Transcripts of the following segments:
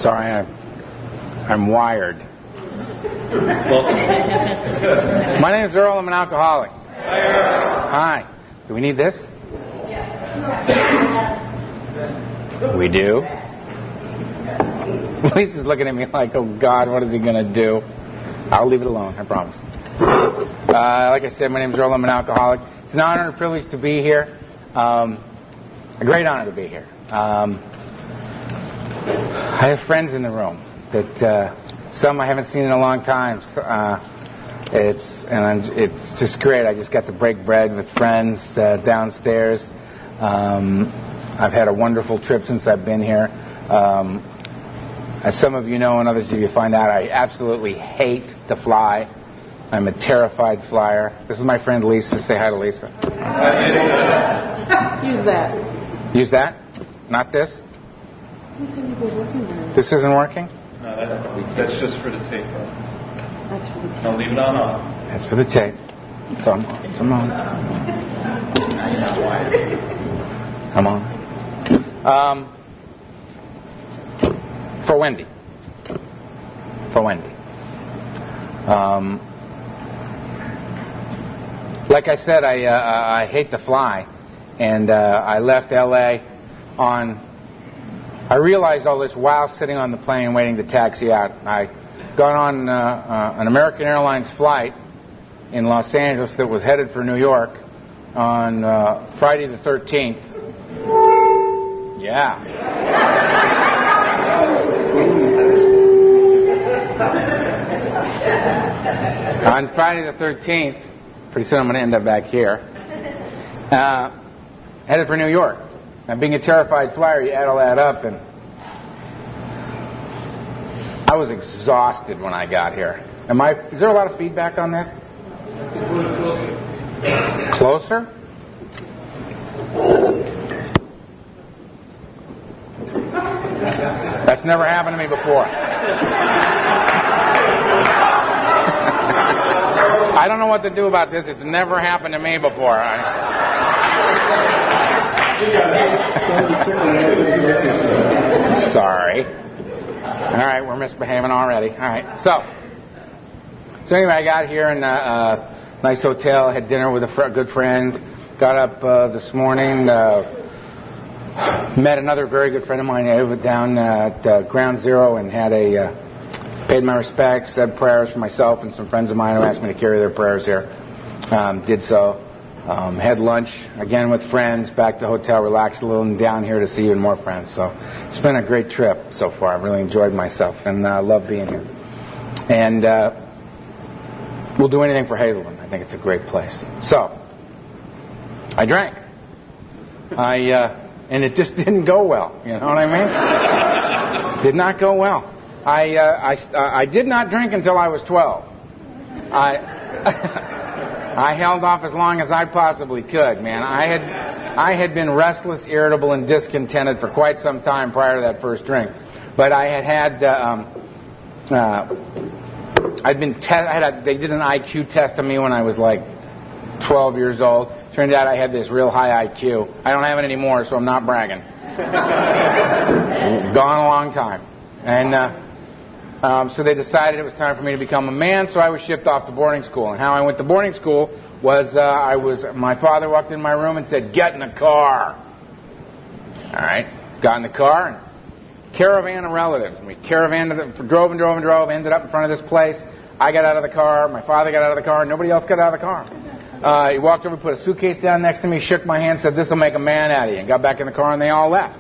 Sorry, I'm wired. My name is Earl. I'm an alcoholic. Hi, Earl. Hi. Do we need this? Yes. We do? Lisa's looking at me like, oh God, what is he going to do? I'll leave it alone, I promise. Like I said, my name is Earl. I'm an alcoholic. It's an honor and a privilege to be here. A great honor to be here. I have friends in the room that some I haven't seen in a long time. It's just great. I just got to break bread with friends downstairs. I've had a wonderful trip since I've been here. As some of you know and others of you find out, I absolutely hate to fly. I'm a terrified flyer. This is my friend Lisa. Say hi to Lisa. Use that. Use that? Not this? This isn't working? No, that's just for the tape. That's for the tape. Don't leave it on off. That's for the tape. It's on. Come on. For Wendy. Like I said, I hate to fly, and I left L.A. I realized all this while sitting on the plane waiting to taxi out. I got on an American Airlines flight in Los Angeles that was headed for New York on Friday the 13th. Yeah. On Friday the 13th, pretty soon I'm going to end up back here, headed for New York. Now, being a terrified flyer, you add all that up, and I was exhausted when I got here. Is there a lot of feedback on this? Closer? That's never happened to me before. I don't know what to do about this. It's never happened to me before. Sorry. All right, we're misbehaving already. All right. So anyway, I got here in a nice hotel, had dinner with a good friend, got up this morning, met another very good friend of mine down at Ground Zero and paid my respects, said prayers for myself and some friends of mine who asked me to carry their prayers here. Did so. Had lunch again with friends, back to the hotel, relaxed a little, and down here to see even more friends. So it's been a great trip so far. I've really enjoyed myself and love being here. And we'll do anything for Hazeldon. I think it's a great place. So I drank. And it just didn't go well. You know what I mean? It did not go well. I did not drink until I was 12. I held off as long as I possibly could, man. I had been restless, irritable, and discontented for quite some time prior to that first drink. But I had they did an IQ test on me when I was like 12 years old. Turned out I had this real high IQ. I don't have it anymore, so I'm not bragging. Gone a long time. And so they decided it was time for me to become a man, so I was shipped off to boarding school. And how I went to boarding school was my father walked in my room and said, "Get in the car." All right. Got in the car, and caravan of relatives. We drove, ended up in front of this place. I got out of the car, my father got out of the car, nobody else got out of the car. He walked over, put a suitcase down next to me, shook my hand, said, "This will make a man out of you," and got back in the car, and they all left.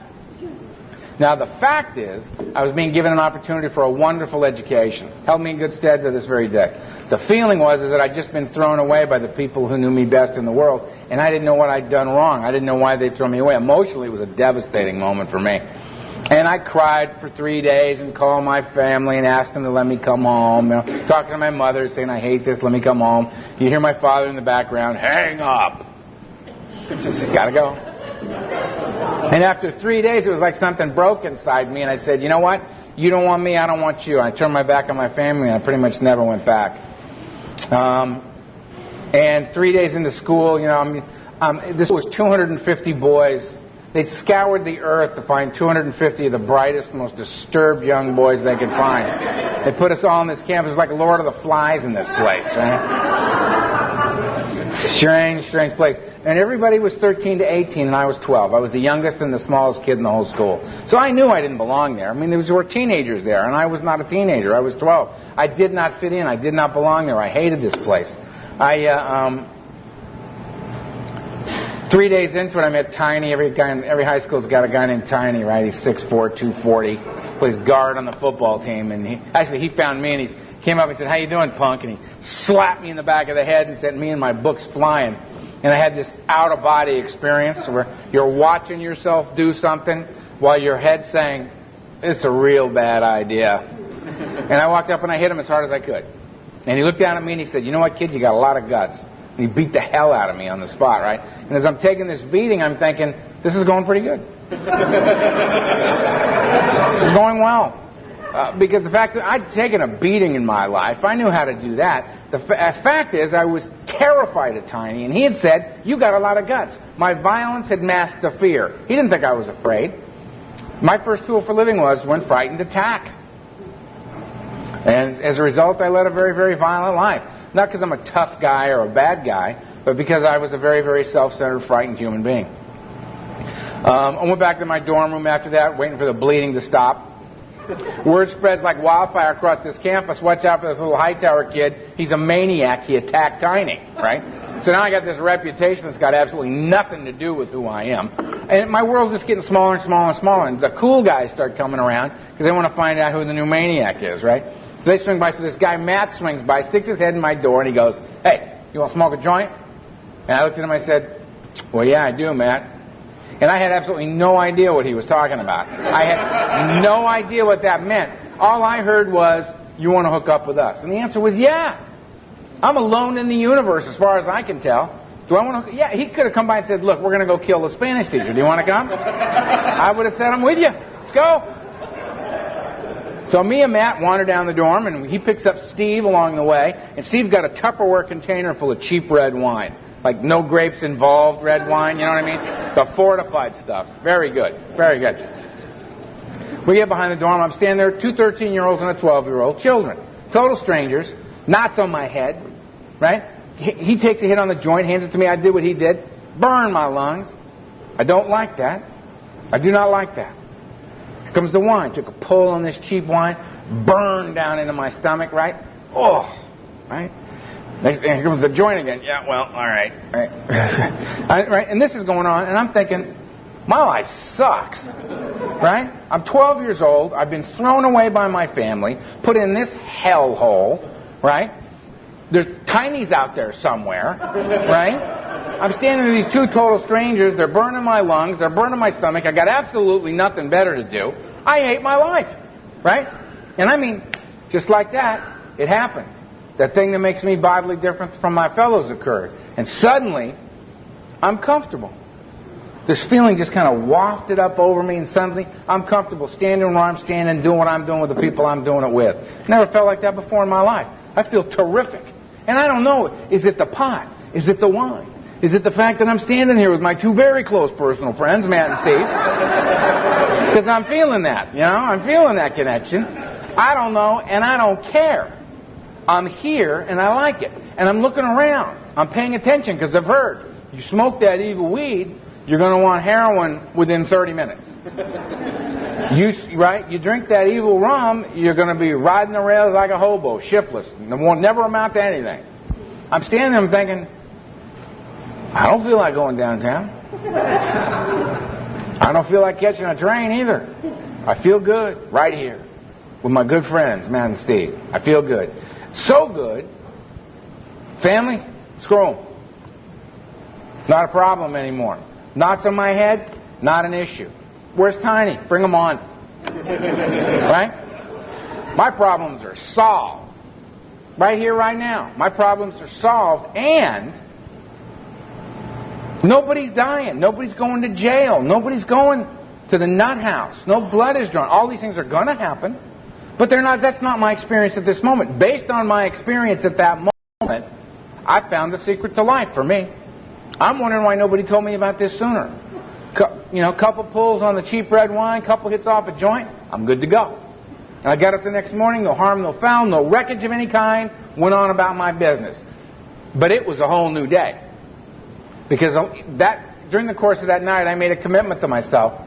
Now, the fact is, I was being given an opportunity for a wonderful education. Held me in good stead to this very day. The feeling was that I'd just been thrown away by the people who knew me best in the world, and I didn't know what I'd done wrong. I didn't know why they'd thrown me away. Emotionally, it was a devastating moment for me. And I cried for 3 days and called my family and asked them to let me come home. You know, talking to my mother, saying, "I hate this, let me come home." You hear my father in the background, "Hang up." Just gotta go. And after 3 days, it was like something broke inside me, and I said, "You know what? You don't want me, I don't want you." And I turned my back on my family, and I pretty much never went back. And 3 days into school, this was 250 boys. They'd scoured the earth to find 250 of the brightest, most disturbed young boys they could find. They put us all on this campus. It was like Lord of the Flies in this place, right? Strange place. And everybody was 13 to 18, and I was 12. I was the youngest and the smallest kid in the whole school. So I knew I didn't belong there. I mean, there were teenagers there, and I was not a teenager. I was 12. I did not fit in. I did not belong there. I hated this place. 3 days into it, I met Tiny. Every high school's got a guy named Tiny, right? He's 6'4", 240. Plays guard on the football team. And he found me, and he came up and said, "How you doing, punk?" And he slapped me in the back of the head and sent me and my books flying. And I had this out-of-body experience where you're watching yourself do something while your head's saying, "It's a real bad idea." And I walked up and I hit him as hard as I could. And he looked down at me and he said, "You know what, kid? You got a lot of guts." And he beat the hell out of me on the spot, right? And as I'm taking this beating, I'm thinking, this is going pretty good. This is going well. Because the fact that I'd taken a beating in my life, I knew how to do that. The fact is, I was terrified of Tiny, and he had said, "You got a lot of guts." My violence had masked the fear. He didn't think I was afraid. My first tool for living was, when frightened, attack. And as a result, I led a very, very violent life. Not because I'm a tough guy or a bad guy, but because I was a very, very self-centered, frightened human being. I went back to my dorm room after that, waiting for the bleeding to stop. Word spreads like wildfire across this campus. Watch out for this little Hightower kid. He's a maniac. He attacked Tiny, right? So now I got this reputation that's got absolutely nothing to do with who I am. And my world's just getting smaller and smaller and smaller. And the cool guys start coming around because they want to find out who the new maniac is, right? So they swing by. So this guy, Matt, swings by, sticks his head in my door, and he goes, "Hey, you want to smoke a joint?" And I looked at him and I said, "Well, yeah, I do, Matt." And I had absolutely no idea what he was talking about. I had no idea what that meant. All I heard was, "You want to hook up with us?" And the answer was, yeah. I'm alone in the universe as far as I can tell. Do I want to hook up? Yeah, he could have come by and said, "Look, we're going to go kill the Spanish teacher. Do you want to come?" I would have said, "I'm with you. Let's go." So me and Matt wander down the dorm, and he picks up Steve along the way. And Steve's got a Tupperware container full of cheap red wine. Like no grapes involved red wine, you know what I mean? The fortified stuff. Very good. Very good. We get behind the dorm. I'm standing there, 2 13-year-olds and a 12-year-old. Children. Total strangers. Knots on my head. Right? He takes a hit on the joint, hands it to me. I did what he did. Burn my lungs. I don't like that. I do not like that. Here comes the wine. Took a pull on this cheap wine. Burned down into my stomach, right? Oh. Right? Next thing, here comes the joint again. Yeah, well, all right. Right? And this is going on, and I'm thinking, my life sucks. Right? I'm 12 years old. I've been thrown away by my family, put in this hellhole. Right? There's Tiny's out there somewhere. Right? I'm standing with these 2 total strangers. They're burning my lungs. They're burning my stomach. I got absolutely nothing better to do. I hate my life. Right? And I mean, just like that, it happened. That thing that makes me bodily different from my fellows occurred. And suddenly, I'm comfortable. This feeling just kind of wafted up over me, and suddenly, I'm comfortable standing where I'm standing, doing what I'm doing with the people I'm doing it with. Never felt like that before in my life. I feel terrific. And I don't know, is it the pot? Is it the wine? Is it the fact that I'm standing here with my 2 very close personal friends, Matt and Steve? Because I'm feeling that, you know? I'm feeling that connection. I don't know, and I don't care. I'm here, and I like it. And I'm looking around. I'm paying attention because I've heard, you smoke that evil weed, you're going to want heroin within 30 minutes. You drink that evil rum, you're going to be riding the rails like a hobo, shiftless. It won't never amount to anything. I'm standing there thinking, I don't feel like going downtown. I don't feel like catching a train either. I feel good right here with my good friends, Matt and Steve. I feel good. So good. Family, screw them. Not a problem anymore. Knots on my head, not an issue. Where's Tiny? Bring him on. Right? My problems are solved. Right here, right now. My problems are solved, and nobody's dying. Nobody's going to jail. Nobody's going to the nut house. No blood is drawn. All these things are going to happen. But they're not. That's not my experience at this moment. Based on my experience at that moment, I found the secret to life for me. I'm wondering why nobody told me about this sooner. couple pulls on the cheap red wine, couple hits off a joint, I'm good to go. And I got up the next morning, no harm, no foul, no wreckage of any kind, went on about my business. But it was a whole new day. Because during the course of that night, I made a commitment to myself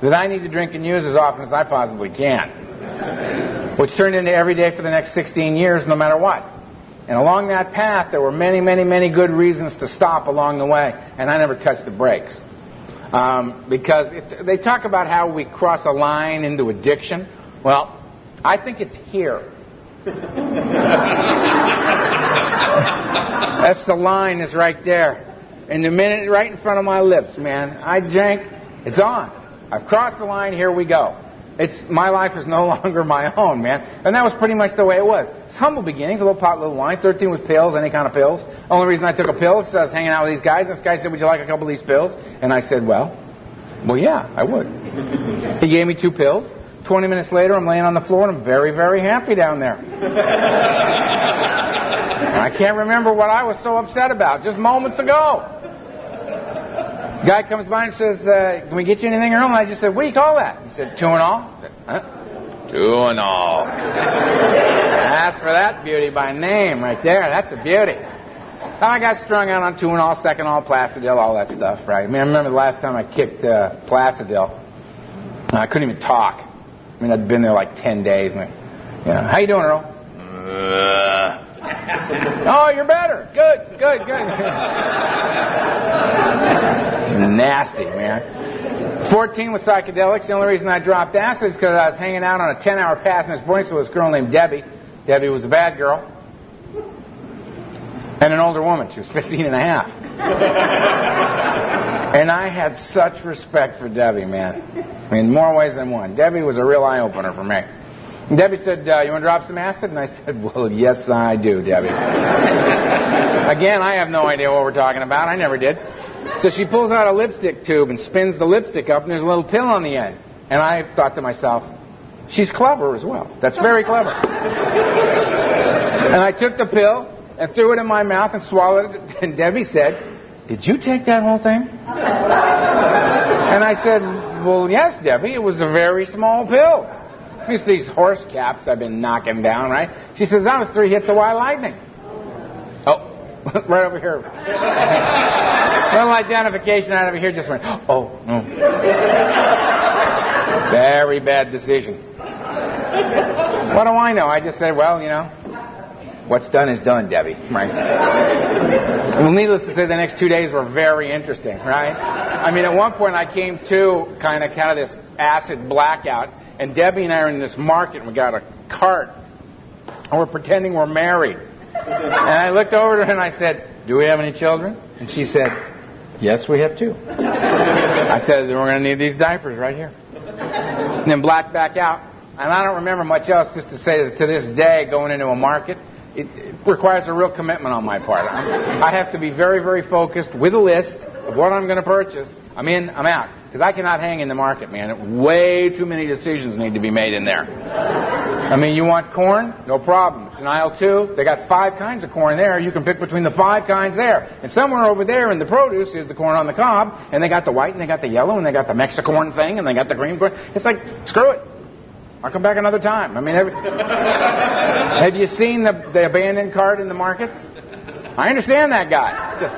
that I need to drink and use as often as I possibly can. Which turned into every day for the next 16 years, no matter what. And along that path, there were many, many, many good reasons to stop along the way. And I never touched the brakes. Because they talk about how we cross a line into addiction. Well, I think it's here. That's the line is right there. And the minute right in front of my lips, man, I drank, it's on. I've crossed the line, here we go. My life is no longer my own, man. And that was pretty much the way it was. It's humble beginnings, a little pot, a little wine. 13 was pills, any kind of pills. Only reason I took a pill was I was hanging out with these guys. This guy said, would you like a couple of these pills? And I said, well, yeah, I would. He gave me 2 pills. 20 minutes later, I'm laying on the floor, and I'm very, very happy down there. I can't remember what I was so upset about just moments ago. Guy comes by and says, can we get you anything, Earl? And I just said, what do you call that? He said, Tuinol. I said, huh? Tuinol. Ask for that beauty by name right there. That's a beauty. I got strung out on Tuinol, Seconol, Placidil, all that stuff, right? I mean, I remember the last time I kicked Placidil. I couldn't even talk. I mean, I'd been there like 10 days. And how you doing, Earl? Oh, you're better. Good. Nasty, man. 14 was psychedelics. The only reason I dropped acid is because I was hanging out on a 10-hour pass in this boarding school with this girl named Debbie. Debbie was a bad girl. And an older woman. She was 15 and a half. And I had such respect for Debbie, man. I mean, more ways than one. Debbie was a real eye-opener for me. And Debbie said, you want to drop some acid? And I said, well, yes, I do, Debbie. Again, I have no idea what we're talking about. I never did. So she pulls out a lipstick tube and spins the lipstick up, and there's a little pill on the end. And I thought to myself, she's clever as well. That's very clever. And I took the pill and threw it in my mouth and swallowed it. And Debbie said, did you take that whole thing? And I said, well, yes, Debbie. It was a very small pill. It's these horse caps I've been knocking down, right? She says, that was 3 hits of White Lightning. Oh, right over here. Little identification out over here just went, oh, no. Very bad decision. What do I know? I just said, well, what's done is done, Debbie, right? Well, needless to say, the next 2 days were very interesting, right? I mean, at one point I came to kind of this acid blackout, and Debbie and I are in this market, and we got a cart, and we're pretending we're married. And I looked over to her and I said, do we have any children? And she said, yes, we have 2. I said, we're going to need these diapers right here. And then blacked back out. And I don't remember much else, just to say that to this day, going into a market, it requires a real commitment on my part. I have to be very, very focused with a list of what I'm going to purchase. I'm in, I'm out. Because I cannot hang in the market, man. Way too many decisions need to be made in there. I mean, you want corn? No problem. It's in aisle 2. They got 5 kinds of corn there. You can pick between the 5 kinds there. And somewhere over there in the produce is the corn on the cob. And they got the white, and they got the yellow, and they got the Mexicorn thing, and they got the green corn. It's like, screw it. I'll come back another time. I mean, have you seen the abandoned cart in the markets? I understand that guy. Just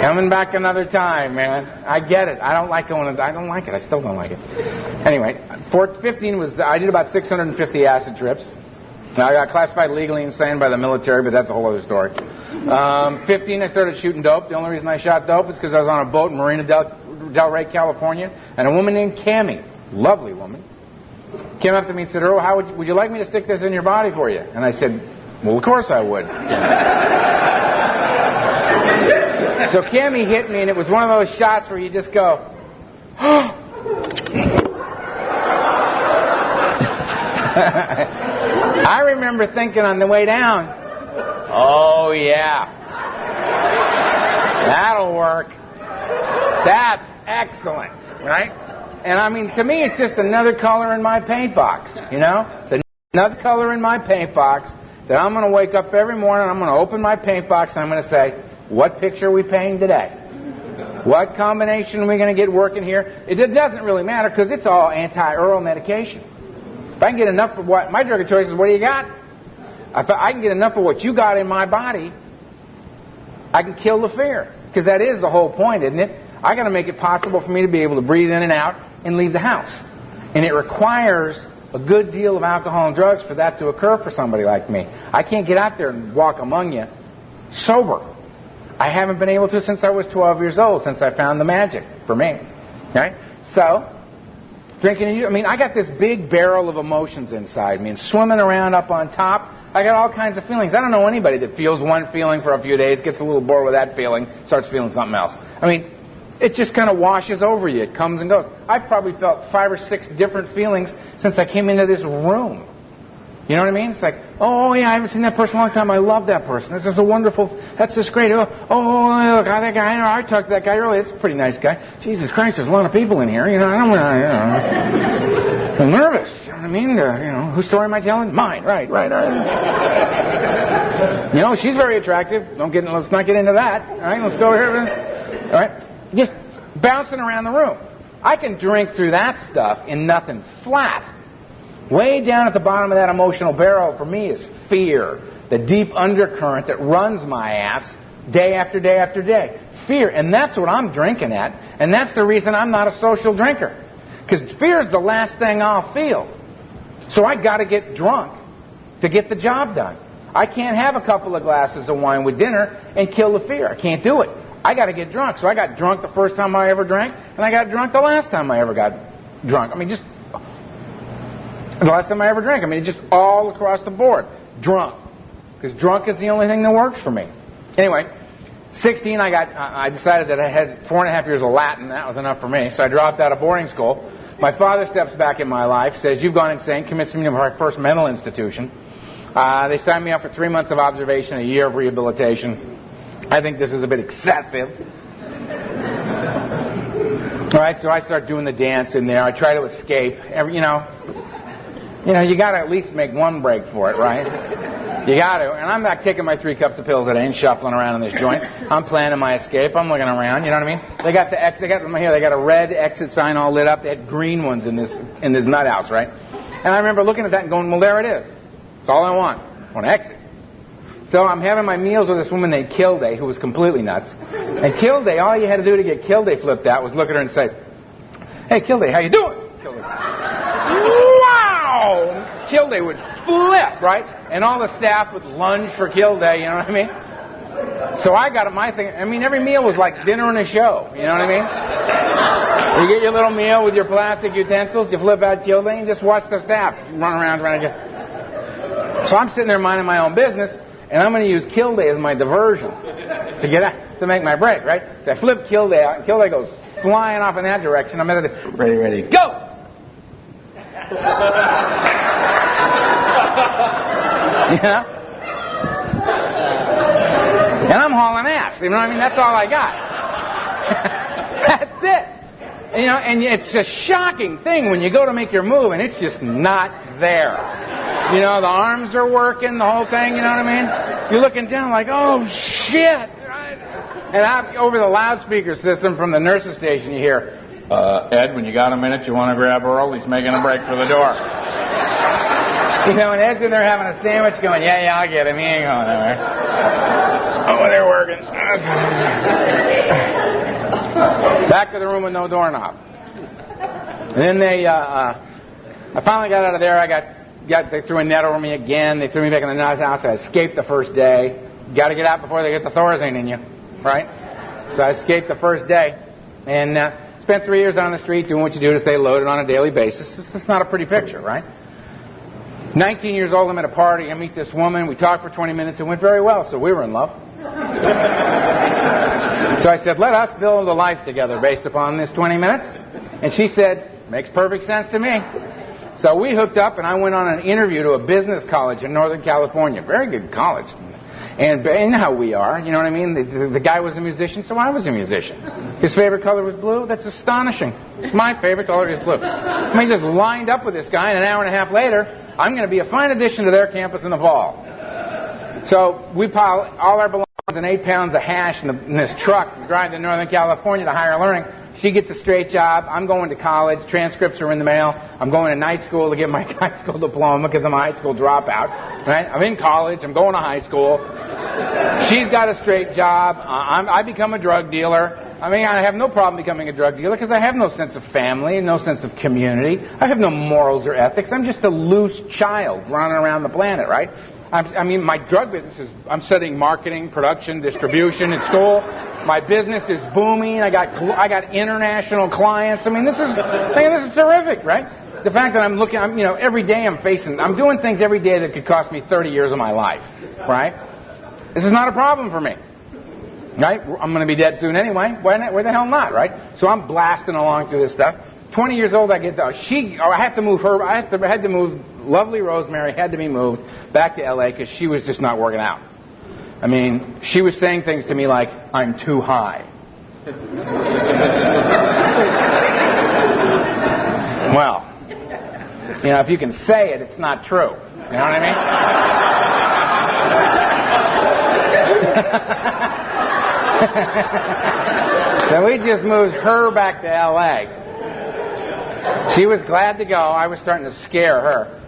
coming back another time, man. I get it. I don't like going. I don't like it. I still don't like it. Anyway, 15 was. I did about 650 acid trips. Now, I got classified legally insane by the military, but that's a whole other story. 15, I started shooting dope. The only reason I shot dope is because I was on a boat in Marina Del Rey, California, and a woman named Cammie, lovely woman, came up to me and said, Earl, how would you like me to stick this in your body for you? And I said, well, of course I would. So Cammie hit me, and it was one of those shots where you just go, I remember thinking on the way down, oh, yeah, that'll work. That's excellent, right? And I mean, to me, it's just another color in my paint box, It's another color in my paint box that I'm going to wake up every morning, I'm going to open my paint box, and I'm going to say, what picture are we painting today? What combination are we going to get working here? It doesn't really matter because it's all anti-Earl medication. If I can get enough of what, my drug of choice is, what do you got? If I can get enough of what you got in my body, I can kill the fear. Because that is the whole point, isn't it? I got to make it possible for me to be able to breathe in and out and leave the house. And it requires a good deal of alcohol and drugs for that to occur for somebody like me. I can't get out there and walk among you sober. I haven't been able to since I was 12 years old, since I found the magic for me. Right? So, drinking, I got this big barrel of emotions inside me and swimming around up on top. I got all kinds of feelings. I don't know anybody that feels one feeling for a few days, gets a little bored with that feeling, starts feeling something else. It just kind of washes over you. It comes and goes. I've probably felt 5 or 6 different feelings since I came into this room. You know what I mean? It's like, oh, yeah, I haven't seen that person in a long time. I love that person. This is a wonderful, that's just great. Oh, look, that guy, I talked to that guy earlier. It's a pretty nice guy. Jesus Christ, there's a lot of people in here. I don't want to, I'm nervous. You know what I mean? Whose story am I telling? Mine. Right. She's very attractive. Let's not get into that. All right, let's go here. All right. Just bouncing around the room. I can drink through that stuff in nothing flat. Way down at the bottom of that emotional barrel for me is fear. The deep undercurrent that runs my ass day after day after day. Fear. And that's what I'm drinking at. And that's the reason I'm not a social drinker. Because fear is the last thing I'll feel. So I got to get drunk to get the job done. I can't have a couple of glasses of wine with dinner and kill the fear. I can't do it. I got to get drunk. So I got drunk the first time I ever drank, and I got drunk the last time I ever got drunk. Just the last time I ever drank. It's just all across the board. Drunk. Because drunk is the only thing that works for me. Anyway, 16, I decided that I had 4.5 years of Latin. That was enough for me. So I dropped out of boarding school. My father steps back in my life, says, you've gone insane, commits me to my first mental institution. They signed me up for 3 months of observation, a year of rehabilitation. I think this is a bit excessive. All right, so I start doing the dance in there. I try to escape. You got to at least make one break for it, right? You got to. And I'm not taking my 3 cups of pills a day and shuffling around in this joint. I'm planning my escape. I'm looking around. You know what I mean? They got the They got a red exit sign all lit up. They had green ones in this nut house, right? And I remember looking at that and going, well, there it is. It's all I want. I want to exit. So I'm having my meals with this woman named Kilday, who was completely nuts. And Kilday, all you had to do to get Kilday flipped out was look at her and say, hey, Kilday, how you doing? Kilday. Wow! Kilday would flip, right? And all the staff would lunge for Kilday, you know what I mean? So I got my thing. Every meal was like dinner and a show, you know what I mean? You get your little meal with your plastic utensils, you flip out Kilday, and just watch the staff run around trying to get... So I'm sitting there minding my own business, and I'm going to use Kilday as my diversion to get out, to make my break, right? So I flip Kilday out, and Kilday goes flying off in that direction. I'm ready, go! And I'm hauling ass. You know what I mean? That's all I got. That's it. And it's a shocking thing when you go to make your move, and it's just not there. The arms are working, the whole thing, you know what I mean? You're looking down like, oh, shit. And over the loudspeaker system from the nurse's station, you hear, Ed, when you got a minute, you want to grab Earl? He's making a break for the door. And Ed's in there having a sandwich going, yeah, I'll get him. He ain't going nowhere. Oh, they're working. Back to the room with no doorknob. And then I finally got out of there. They threw a net over me again. They threw me back in the nut house. I escaped the first day. Got to get out before they get the Thorazine in you, right? So I escaped the first day. And spent 3 years on the street doing what you do to stay loaded on a daily basis. It's not a pretty picture, right? 19 years old, I'm at a party. I meet this woman. We talked for 20 minutes. It went very well, so we were in love. So I said, let us build a life together based upon this 20 minutes. And she said, makes perfect sense to me. So we hooked up, and I went on an interview to a business college in Northern California. Very good college. And you know how we are, you know what I mean? The guy was a musician, so I was a musician. His favorite color was blue? That's astonishing. My favorite color is blue. I just lined up with this guy, and an hour and a half later, I'm going to be a fine addition to their campus in the fall. So we piled all our belongings and 8 pounds of hash in this truck, driving to Northern California to higher learning. She gets a straight job. I'm going to college. Transcripts are in the mail. I'm going to night school to get my high school diploma because I'm a high school dropout. Right? I'm in college. I'm going to high school. She's got a straight job. I become a drug dealer. I mean, I have no problem becoming a drug dealer because I have no sense of family and no sense of community. I have no morals or ethics. I'm just a loose child running around the planet, right? I mean, my drug business is, I'm studying marketing, production, distribution at school. My business is booming. I got international clients. I mean, this is terrific, right? The fact that every day I'm doing things every day that could cost me 30 years of my life, right? This is not a problem for me, right? I'm going to be dead soon anyway. Why the hell not, right? So I'm blasting along through this stuff. 20 years old, I had to move her. I had to move. Lovely Rosemary had to be moved back to L.A. because she was just not working out. I mean, she was saying things to me like, "I'm too high." Well, if you can say it, it's not true. You know what I mean? So we just moved her back to L.A. She was glad to go. I was starting to scare her.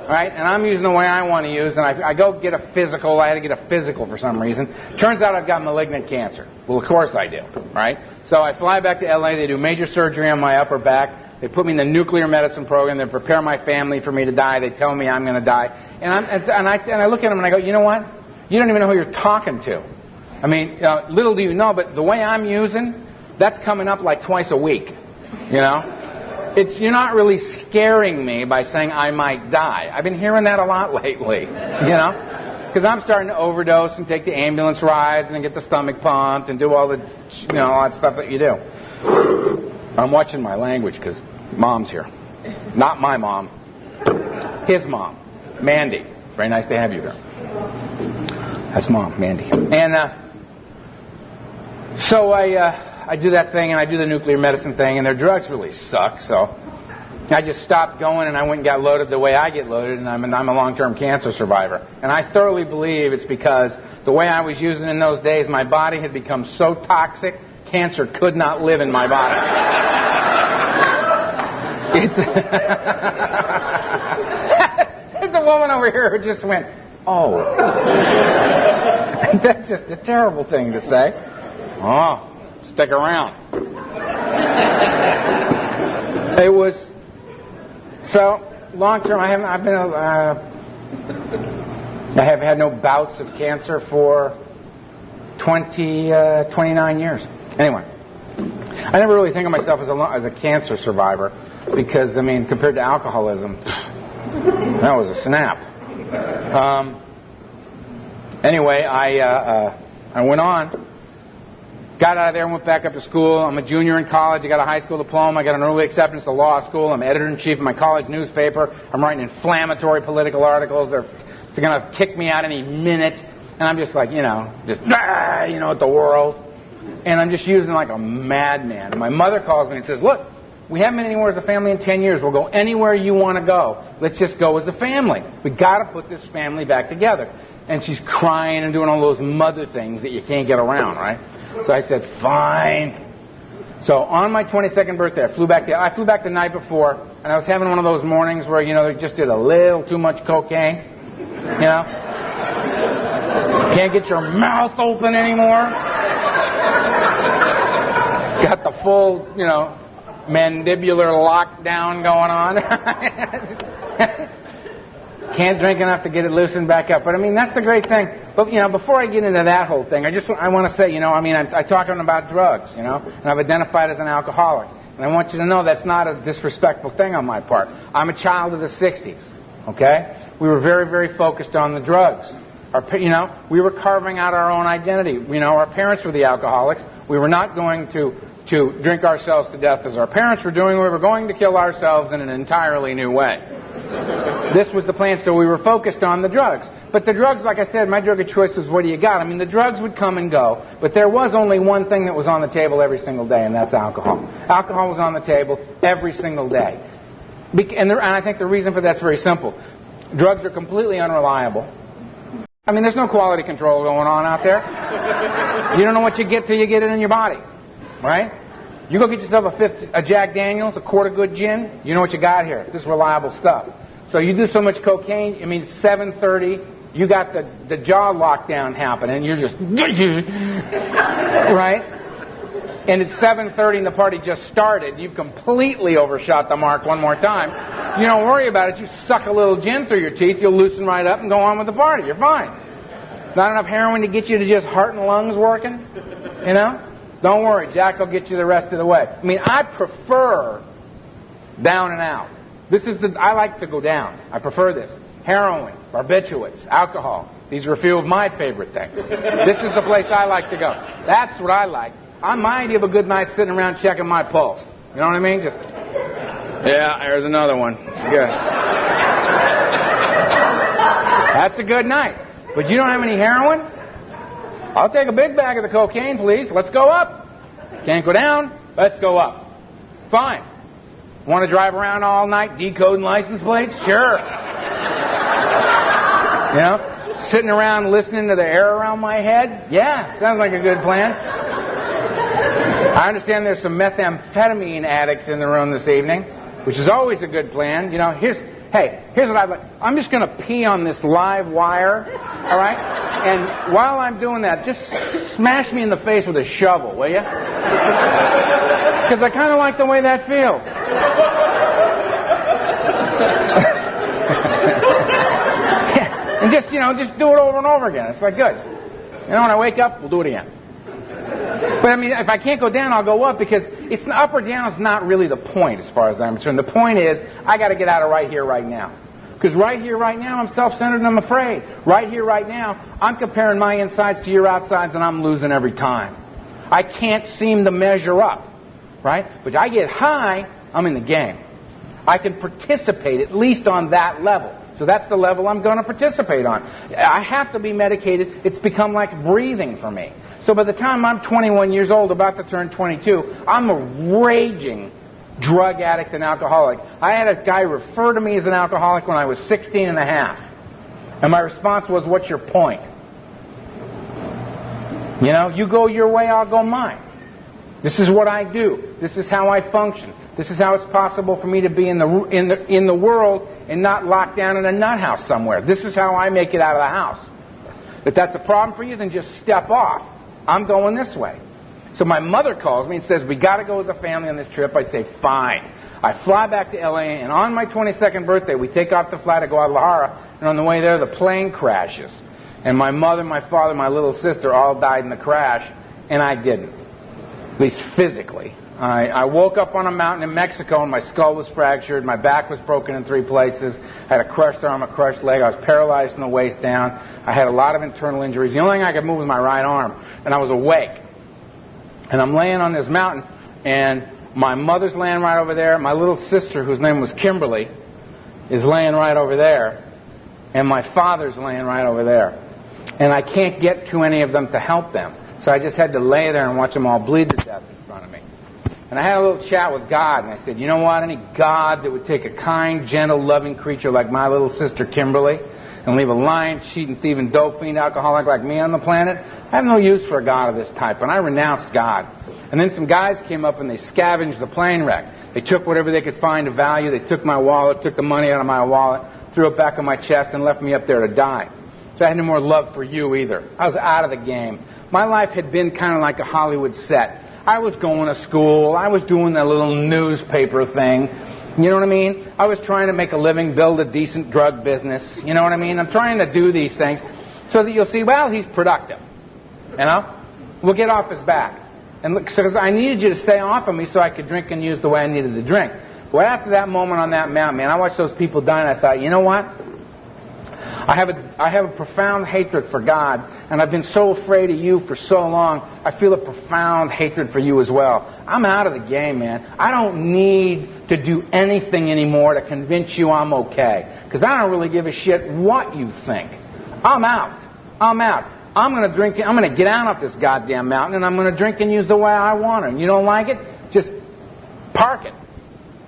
Right? And I'm using the way I want to use, and I go get a physical. I had to get a physical for some reason. Turns out I've got malignant cancer. Well, of course I do. Right? So I fly back to L.A. They do major surgery on my upper back. They put me in the nuclear medicine program. They prepare my family for me to die. They tell me I'm going to die. And I look at them and I go, you know what? You don't even know who you're talking to. I mean, little do you know, but the way I'm using, that's coming up like twice a week. You know? You're not really scaring me by saying I might die. I've been hearing that a lot lately, because I'm starting to overdose and take the ambulance rides and get the stomach pumped and do all the, all that stuff that you do. I'm watching my language because Mom's here. Not my mom. His mom, Mandy. Very nice to have you here. That's Mom, Mandy. And so I do that thing, and I do the nuclear medicine thing, and their drugs really suck, so I just stopped going, and I went and got loaded the way I get loaded, and I'm a long-term cancer survivor. And I thoroughly believe it's because the way I was using in those days, my body had become so toxic, cancer could not live in my body. There's a woman over here who just went, oh. That's just a terrible thing to say. Oh. Stick around. It was so long term. I have had no bouts of cancer for 29 years. Anyway, I never really think of myself as a cancer survivor because, compared to alcoholism, that was a snap. Anyway, I went on. Got out of there and went back up to school. I'm a junior in college. I got a high school diploma. I got an early acceptance to law school. I'm editor-in-chief of my college newspaper. I'm writing inflammatory political articles. They're going to kick me out any minute. And I'm just like, at the world. And I'm just using like a madman. And my mother calls me and says, look, we haven't been anywhere as a family in 10 years. We'll go anywhere you want to go. Let's just go as a family. We got to put this family back together. And she's crying and doing all those mother things that you can't get around, right? So I said, fine. So on my 22nd birthday, I flew back the night before, and I was having one of those mornings where, they just did a little too much cocaine. Can't get your mouth open anymore. Got the full, mandibular lockdown going on. Can't drink enough to get it loosened back up. But, that's the great thing. But, before I get into that whole thing, I want to say, I'm talking about drugs, and I've identified as an alcoholic. And I want you to know that's not a disrespectful thing on my part. I'm a child of the 60s, okay? We were very, very focused on the drugs. We were carving out our own identity. Our parents were the alcoholics. We were not going to drink ourselves to death as our parents were doing. We were going to kill ourselves in an entirely new way. This was the plan, so we were focused on the drugs. But the drugs, like I said, my drug of choice was what do you got? The drugs would come and go, but there was only one thing that was on the table every single day, and that's alcohol. Alcohol was on the table every single day. And I think the reason for that's very simple. Drugs are completely unreliable. I mean, there's no quality control going on out there. You don't know what you get till you get it in your body, right? You go get yourself a Jack Daniels, a quart of good gin. You know what you got here. This is reliable stuff. So you do so much cocaine. I mean, 7:30, you got the jaw lockdown happening. You're just right. And it's 7:30 and the party just started. You've completely overshot the mark one more time. You don't worry about it. You suck a little gin through your teeth. You'll loosen right up and go on with the party. You're fine. Not enough heroin to get you to just heart and lungs working, you know? Don't worry, Jack will get you the rest of the way. I mean, I prefer down and out. I like to go down. I prefer this. Heroin, barbiturates, alcohol. These are a few of my favorite things. This is the place I like to go. That's what I like. My idea of a good night sitting around checking my pulse. You know what I mean? Just, yeah, here's another one. It's good. That's a good night. But you don't have any heroin? I'll take a big bag of the cocaine, please. Let's go up. Can't go down? Let's go up. Fine. Want to drive around all night decoding license plates? Sure. You know, sitting around listening to the air around my head? Yeah, sounds like a good plan. I understand there's some methamphetamine addicts in the room this evening, which is always a good plan. You know, here's what I'd like. I'm just going to pee on this live wire, all right? And while I'm doing that, just smash me in the face with a shovel, will you? Because I kind of like the way that feels. Yeah. And just do it over and over again. It's like, good. You know, when I wake up, we'll do it again. But I mean, if I can't go down, I'll go up, because it's up or down is not really the point as far as I'm concerned. The point is, I got to get out of right here, right now. Because right here, right now, I'm self-centered and I'm afraid. Right here, right now, I'm comparing my insides to your outsides and I'm losing every time. I can't seem to measure up, right? But I get high, I'm in the game. I can participate at least on that level. So that's the level I'm going to participate on. I have to be medicated. It's become like breathing for me. So by the time I'm 21 years old, about to turn 22, I'm a raging drug addict and alcoholic. I had a guy refer to me as an alcoholic when I was 16 and a half. And my response was, what's your point? You know, you go your way, I'll go mine. This is what I do. This is how I function. This is how it's possible for me to be in the world and not locked down in a nut house somewhere. This is how I make it out of the house. If that's a problem for you, then just step off. I'm going this way. So my mother calls me and says, we got to go as a family on this trip. I say, fine. I fly back to L.A., and on my 22nd birthday, we take off the flight to Guadalajara, and on the way there, the plane crashes. And my mother, my father, my little sister all died in the crash, and I didn't, at least physically. I woke up on a mountain in Mexico, and my skull was fractured. My back was broken in 3 places. I had a crushed arm, a crushed leg. I was paralyzed from the waist down. I had a lot of internal injuries. The only thing I could move was my right arm, and I was awake. And I'm laying on this mountain, and my mother's laying right over there. My little sister, whose name was Kimberly, is laying right over there. And my father's laying right over there. And I can't get to any of them to help them. So I just had to lay there and watch them all bleed to death in front of me. And I had a little chat with God, and I said, you know what? Any God that would take a kind, gentle, loving creature like my little sister Kimberly and leave a lying, cheating, thieving, dope fiend, alcoholic like me on the planet, I have no use for a God of this type. And I renounced God. And then some guys came up and they scavenged the plane wreck. They took whatever they could find of value. They took my wallet, took the money out of my wallet, threw it back on my chest, and left me up there to die. So I had no more love for you either. I was out of the game. My life had been kind of like a Hollywood set. I was going to school. I was doing that little newspaper thing. You know what I mean? I was trying to make a living, build a decent drug business. You know what I mean? I'm trying to do these things so that you'll see, well, he's productive. You know? We'll get off his back. And because I needed you to stay off of me so I could drink and use the way I needed to drink. Well, after that moment on that mountain, man, I watched those people die and I thought, you know what? I have a profound hatred for God, and I've been so afraid of you for so long, I feel a profound hatred for you as well. I'm out of the game, man. I don't need to do anything anymore to convince you I'm okay, because I don't really give a shit what you think. I'm out. I'm out. I'm going to drink. I'm going to get down off this goddamn mountain, and I'm going to drink and use the way I want to. And you don't like it? Just park it.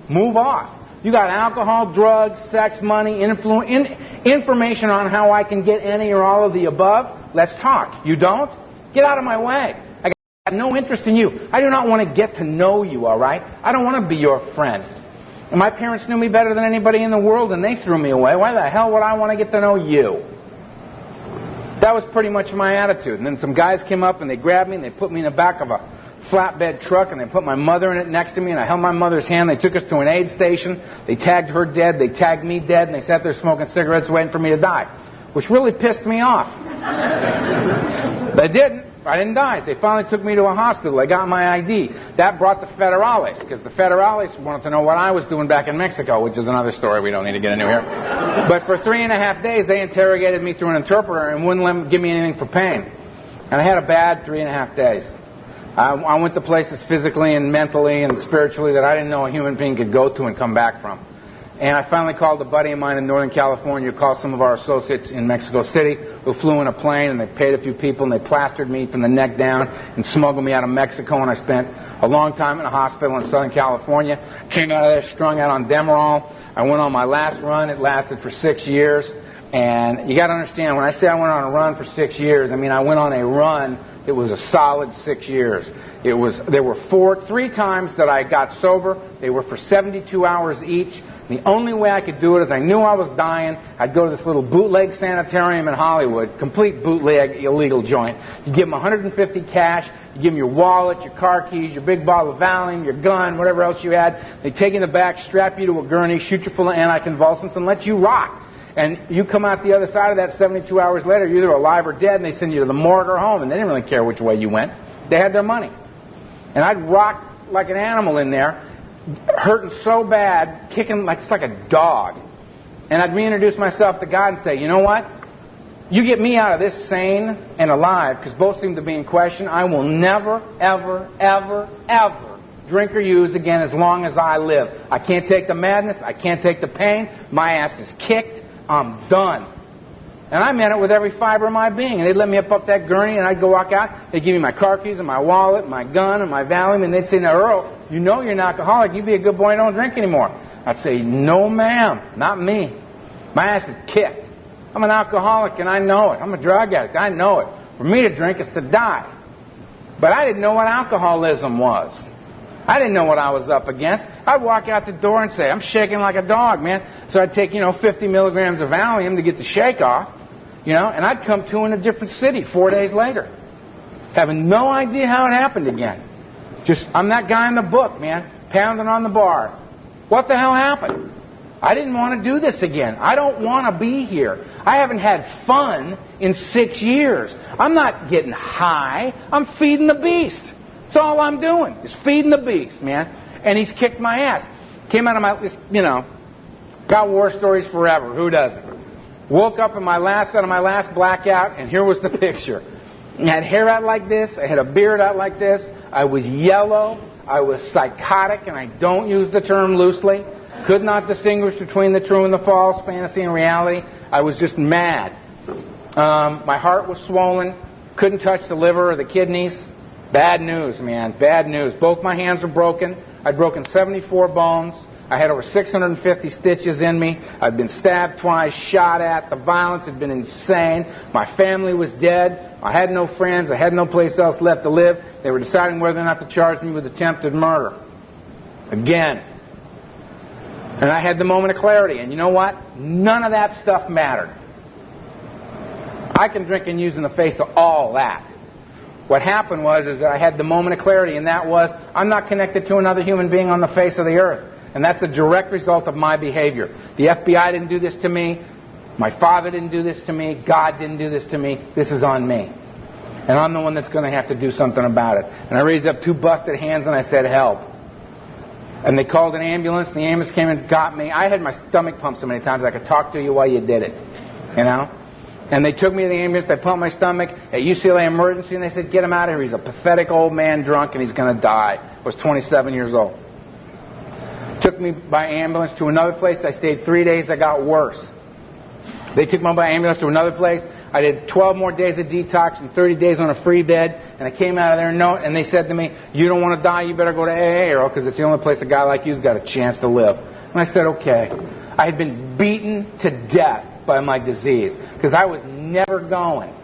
Move off. You got alcohol, drugs, sex, money, information on how I can get any or all of the above? Let's talk. You don't? Get out of my way. I got no interest in you. I do not want to get to know you, all right? I don't want to be your friend. And my parents knew me better than anybody in the world, and they threw me away. Why the hell would I want to get to know you? That was pretty much my attitude. And then some guys came up and they grabbed me and they put me in the back of a flatbed truck and they put my mother in it next to me, and I held my mother's hand. They took us to an aid station. They tagged her dead. They tagged me dead, and they sat there smoking cigarettes waiting for me to die, which really pissed me off. They didn't. I didn't die. They finally took me to a hospital. They got my ID. That brought the federales, because the federales wanted to know what I was doing back in Mexico, which is another story we don't need to get into here. But for 3.5 days, they interrogated me through an interpreter and wouldn't let me give me anything for pain. And I had a bad 3.5 days. I went to places physically and mentally and spiritually that I didn't know a human being could go to and come back from. And I finally called a buddy of mine in Northern California, called some of our associates in Mexico City, who flew in a plane, and they paid a few people, and they plastered me from the neck down and smuggled me out of Mexico, and I spent a long time in a hospital in Southern California. Came out of there strung out on Demerol. I went on my last run. It lasted for 6 years. And you got to understand, when I say I went on a run for 6 years, I mean I went on a run that was a solid 6 years. There were 3 times that I got sober. They were for 72 hours each. The only way I could do it is I knew I was dying. I'd go to this little bootleg sanitarium in Hollywood, complete bootleg illegal joint. You give them $150 cash. You give them your wallet, your car keys, your big bottle of Valium, your gun, whatever else you had. They take you in the back, strap you to a gurney, shoot you full of anticonvulsants, and let you rock. And you come out the other side of that 72 hours later, you're either alive or dead, and they send you to the morgue or home, and they didn't really care which way you went. They had their money. And I'd rock like an animal in there, hurting so bad, kicking like a dog. And I'd reintroduce myself to God and say, you know what? You get me out of this sane and alive, because both seem to be in question. I will never, ever, ever, ever drink or use again as long as I live. I can't take the madness. I can't take the pain. My ass is kicked. I'm done. And I meant it with every fiber of my being. And they'd let me up that gurney, and I'd go walk out. They'd give me my car keys and my wallet, my gun and my Valium, and they'd say, now, Earl, you know you're an alcoholic. You be a good boy and don't drink anymore. I'd say, no, ma'am, not me. My ass is kicked. I'm an alcoholic, and I know it. I'm a drug addict. I know it. For me to drink is to die. But I didn't know what alcoholism was. I didn't know what I was up against. I'd walk out the door and say, I'm shaking like a dog, man. So I'd take, 50 milligrams of Valium to get the shake off, and I'd come to in a different city 4 days later, having no idea how it happened again. I'm that guy in the book, man, pounding on the bar. What the hell happened? I didn't want to do this again. I don't want to be here. I haven't had fun in 6 years. I'm not getting high. I'm feeding the beast. That's all I'm doing is feeding the beast, man. And he's kicked my ass. Came out of my, got war stories forever. Who doesn't? Woke up in my last blackout, and here was the picture. I had hair out like this. I had a beard out like this. I was yellow. I was psychotic, and I don't use the term loosely. Could not distinguish between the true and the false, fantasy and reality. I was just mad. My heart was swollen. Couldn't touch the liver or the kidneys. Bad news, man. Bad news. Both my hands were broken. I'd broken 74 bones. I had over 650 stitches in me. I'd been stabbed twice, shot at. The violence had been insane. My family was dead. I had no friends. I had no place else left to live. They were deciding whether or not to charge me with attempted murder. Again. And I had the moment of clarity. And you know what? None of that stuff mattered. I can drink and use in the face of all that. What happened was that I had the moment of clarity, and that was I'm not connected to another human being on the face of the earth. And that's the direct result of my behavior. The FBI didn't do this to me. My father didn't do this to me. God didn't do this to me. This is on me. And I'm the one that's going to have to do something about it. And I raised up 2 busted hands and I said, help. And they called an ambulance, and the ambulance came and got me. I had my stomach pumped so many times I could talk to you while you did it. And they took me to the ambulance, they pumped my stomach at UCLA Emergency, and they said, get him out of here. He's a pathetic old man drunk, and he's going to die. I was 27 years old. Took me by ambulance to another place. I stayed 3 days. I got worse. They took me by ambulance to another place. I did 12 more days of detox and 30 days on a free bed. And I came out of there and they said to me, you don't want to die, you better go to AA, Earl, because it's the only place a guy like you's got a chance to live. And I said, okay. I had been beaten to death by my disease because I was never going.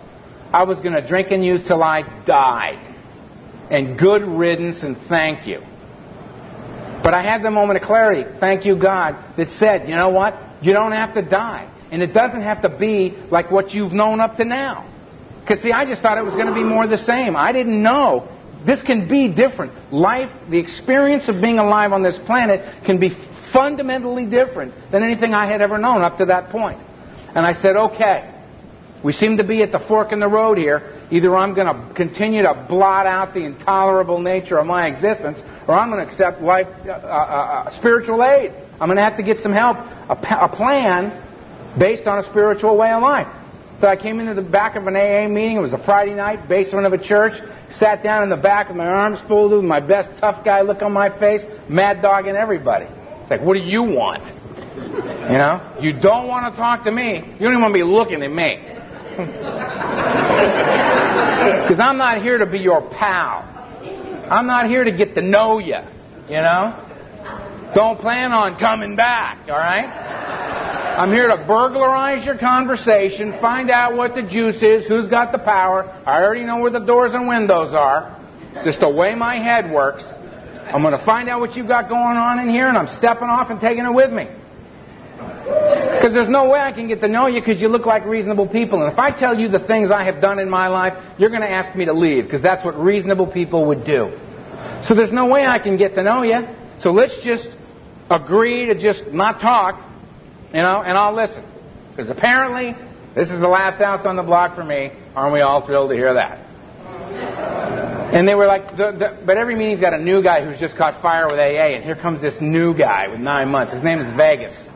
I was going to drink and use till I died. And good riddance and thank you. But I had the moment of clarity, thank you God, that said, you know what? You don't have to die. And it doesn't have to be like what you've known up to now. Because see, I just thought it was going to be more the same. I didn't know. This can be different. Life, the experience of being alive on this planet can be fundamentally different than anything I had ever known up to that point. And I said, okay, we seem to be at the fork in the road here. Either I'm going to continue to blot out the intolerable nature of my existence, or I'm going to accept life, spiritual aid. I'm going to have to get some help, a plan based on a spiritual way of life. So I came into the back of an AA meeting. It was a Friday night, basement of a church. Sat down in the back with my arms folded, with my best tough guy look on my face, mad dogging everybody. It's like, what do you want? You know? You don't want to talk to me. You don't even want to be looking at me. Because I'm not here to be your pal. I'm not here to get to know you. You know? Don't plan on coming back, all right? I'm here to burglarize your conversation, find out what the juice is, who's got the power. I already know where the doors and windows are. It's just the way my head works. I'm going to find out what you've got going on in here, and I'm stepping off and taking it with me. Because there's no way I can get to know you because you look like reasonable people. And if I tell you the things I have done in my life, you're going to ask me to leave because that's what reasonable people would do. So there's no way I can get to know you. So let's just agree to just not talk. You know, and I'll listen. Because apparently, this is the last house on the block for me. Aren't we all thrilled to hear that? And they were like, but every meeting's got a new guy who's just caught fire with AA. And here comes this new guy with 9 months. His name is Vegas.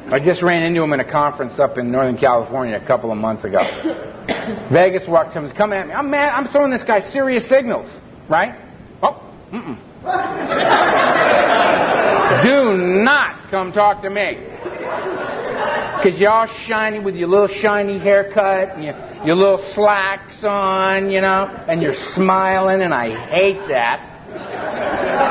I just ran into him in a conference up in Northern California a couple of months ago. Vegas walked up and come at me. I'm mad. I'm throwing this guy serious signals. Right? Oh, do not come talk to me. Because you're all shiny with your little shiny haircut and your little slacks on, you know, and you're smiling, and I hate that.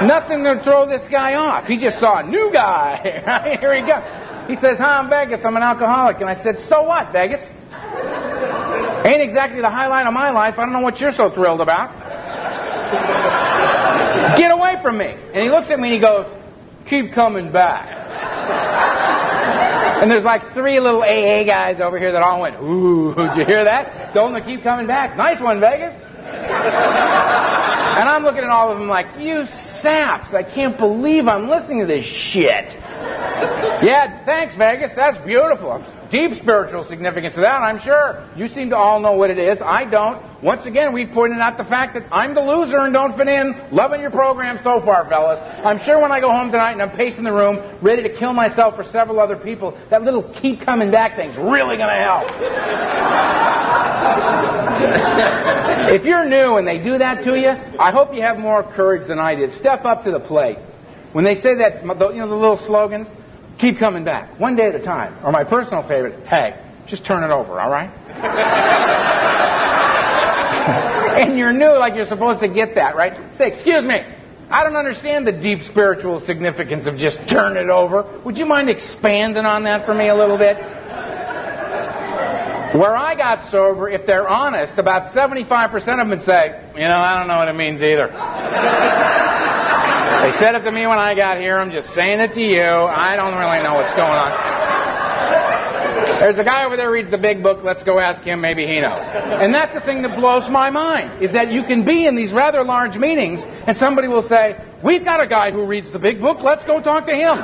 Nothing to throw this guy off. He just saw a new guy. Right? Here he goes. He says, hi, I'm Vegas. I'm an alcoholic. And I said, so what, Vegas? Ain't exactly the highlight of my life. I don't know what you're so thrilled about. Get away from me. And he looks at me and he goes, keep coming back. And there's like 3 little AA guys over here that all went, ooh, did you hear that? Told them to keep coming back. Nice one, Vegas. And I'm looking at all of them like, you saps, I can't believe I'm listening to this shit. Yeah, thanks, Vegas. That's beautiful. Deep spiritual significance to that, I'm sure. You seem to all know what it is. I don't. Once again, we've pointed out the fact that I'm the loser and don't fit in. Loving your program so far, fellas. I'm sure when I go home tonight and I'm pacing the room, ready to kill myself for several other people, that little keep coming back thing's really going to help. If you're new and they do that to you, I hope you have more courage than I did. Step up to the plate. When they say that, you know, the little slogans, keep coming back, one day at a time. Or my personal favorite, hey, just turn it over, all right? And you're new, like you're supposed to get that, right? Say, excuse me, I don't understand the deep spiritual significance of just turn it over. Would you mind expanding on that for me a little bit? Where I got sober, if they're honest, about 75% of them would say, you know, I don't know what it means either. They said it to me when I got here. I'm just saying it to you. I don't really know what's going on. There's a guy over there who reads the big book. Let's go ask him. Maybe he knows. And that's the thing that blows my mind, is that you can be in these rather large meetings and somebody will say, we've got a guy who reads the big book. Let's go talk to him.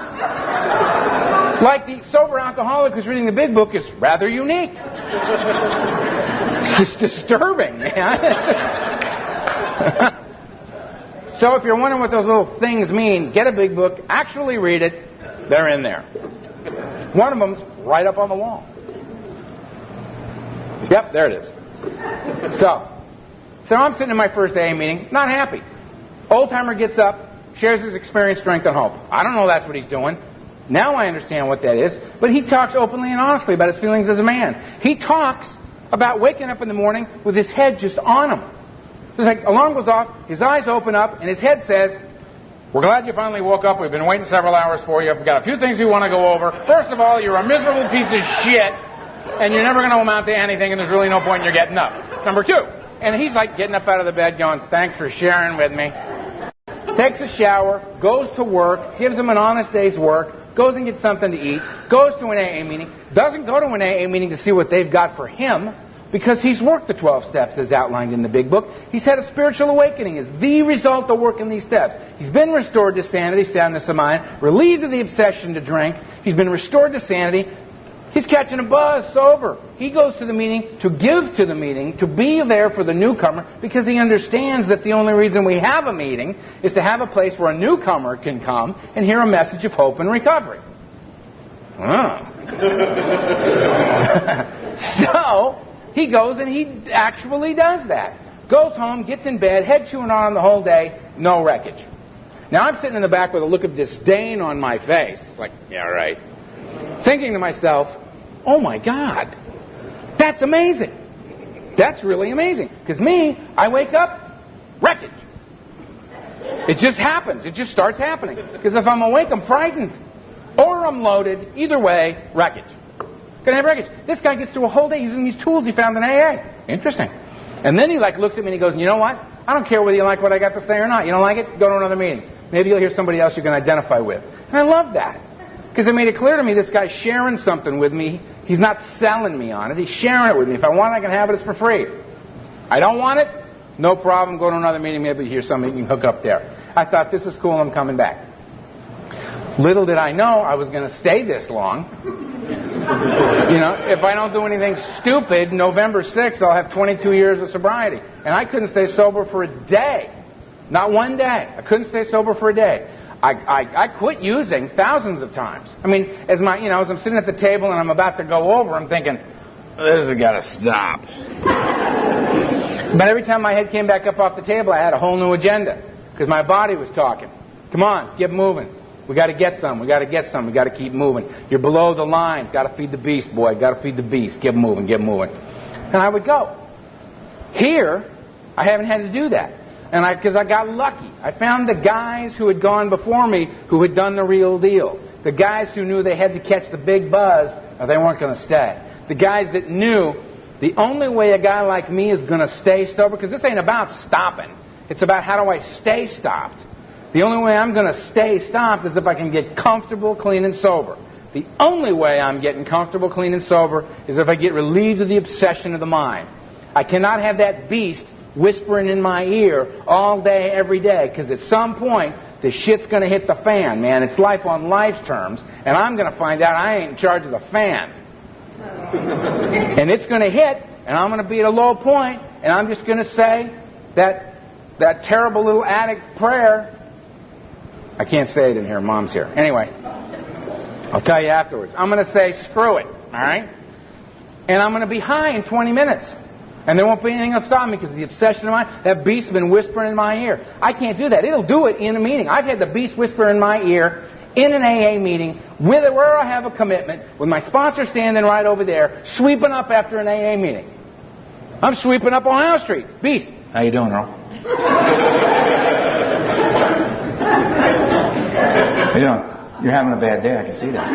Like the sober alcoholic who's reading the big book is rather unique. It's just disturbing, man. So if you're wondering what those little things mean, get a big book, actually read it. They're in there. One of them's right up on the wall. Yep, there it is. So I'm sitting in my first AA meeting, not happy. Old timer gets up, shares his experience, strength, and hope. I don't know that's what he's doing. Now I understand what that is. But he talks openly and honestly about his feelings as a man. He talks about waking up in the morning with his head just on him. It's like alarm goes off, his eyes open up, and his head says, We're glad you finally woke up. We've been waiting several hours for you. We've got a few things we want to go over. First of all, you're a miserable piece of shit, and you're never going to amount to anything, and there's really no point in your getting up. Number two, and he's like getting up out of the bed going, thanks for sharing with me. Takes a shower, goes to work, gives him an honest day's work, goes and gets something to eat, goes to an AA meeting, doesn't go to an AA meeting to see what they've got for him, because he's worked the 12 steps as outlined in the big book. He's had a spiritual awakening as the result of working these steps. He's been restored to sanity, soundness of mind, relieved of the obsession to drink. He's been restored to sanity. He's catching a buzz, sober. He goes to the meeting to give to the meeting, to be there for the newcomer, because he understands that the only reason we have a meeting is to have a place where a newcomer can come and hear a message of hope and recovery. So he goes and he actually does that. Goes home, gets in bed, head chewing on the whole day, no wreckage. Now I'm sitting in the back with a look of disdain on my face, like, yeah, right. Thinking to myself, oh my God, that's amazing. That's really amazing. Because me, I wake up, wreckage. It just happens. It just starts happening. Because if I'm awake, I'm frightened. Or I'm loaded. Either way, wreckage. Gonna have wreckage. This guy gets through a whole day using these tools he found in AA. Interesting. And then he looks at me and he goes, you know what? I don't care whether you like what I got to say or not. You don't like it? Go to another meeting. Maybe you'll hear somebody else you can identify with. And I love that. Because it made it clear to me this guy's sharing something with me. He's not selling me on it. He's sharing it with me. If I want it, I can have it. It's for free. I don't want it? No problem. Go to another meeting. Maybe you hear something you can hook up there. I thought, this is cool. I'm coming back. Little did I know I was going to stay this long. You know, if I don't do anything stupid, November 6th, I'll have 22 years of sobriety. And I couldn't stay sober for a day. Not one day. I couldn't stay sober for a day. I quit using thousands of times. I mean, as I'm sitting at the table and I'm about to go over, I'm thinking, this has got to stop. But every time my head came back up off the table, I had a whole new agenda. Because my body was talking. Come on, get moving. We got to get some. We got to get some. We got to keep moving. You're below the line. Got to feed the beast, boy. Got to feed the beast. Get moving, get moving. And I would go. Here, I haven't had to do that. And because I got lucky. I found the guys who had gone before me who had done the real deal. The guys who knew they had to catch the big buzz or they weren't going to stay. The guys that knew the only way a guy like me is going to stay sober, because this ain't about stopping. It's about how do I stay stopped. The only way I'm going to stay stopped is if I can get comfortable, clean, and sober. The only way I'm getting comfortable, clean, and sober is if I get relieved of the obsession of the mind. I cannot have that beast whispering in my ear all day, every day, because at some point, the shit's going to hit the fan, man. It's life on life's terms, and I'm going to find out I ain't in charge of the fan. And it's going to hit, and I'm going to be at a low point, and I'm just going to say that terrible little addict prayer. I can't say it in here. Mom's here. Anyway, I'll tell you afterwards. I'm going to say, screw it, all right? And I'm going to be high in 20 minutes. And there won't be anything that'll stop me because the obsession of mine, that beast has been whispering in my ear. I can't do that. It'll do it in a meeting. I've had the beast whisper in my ear in an AA meeting where I have a commitment with my sponsor standing right over there, sweeping up after an AA meeting. I'm sweeping up Ohio Street. Beast. How you doing, Earl? How you doing? You're having a bad day. I can see that.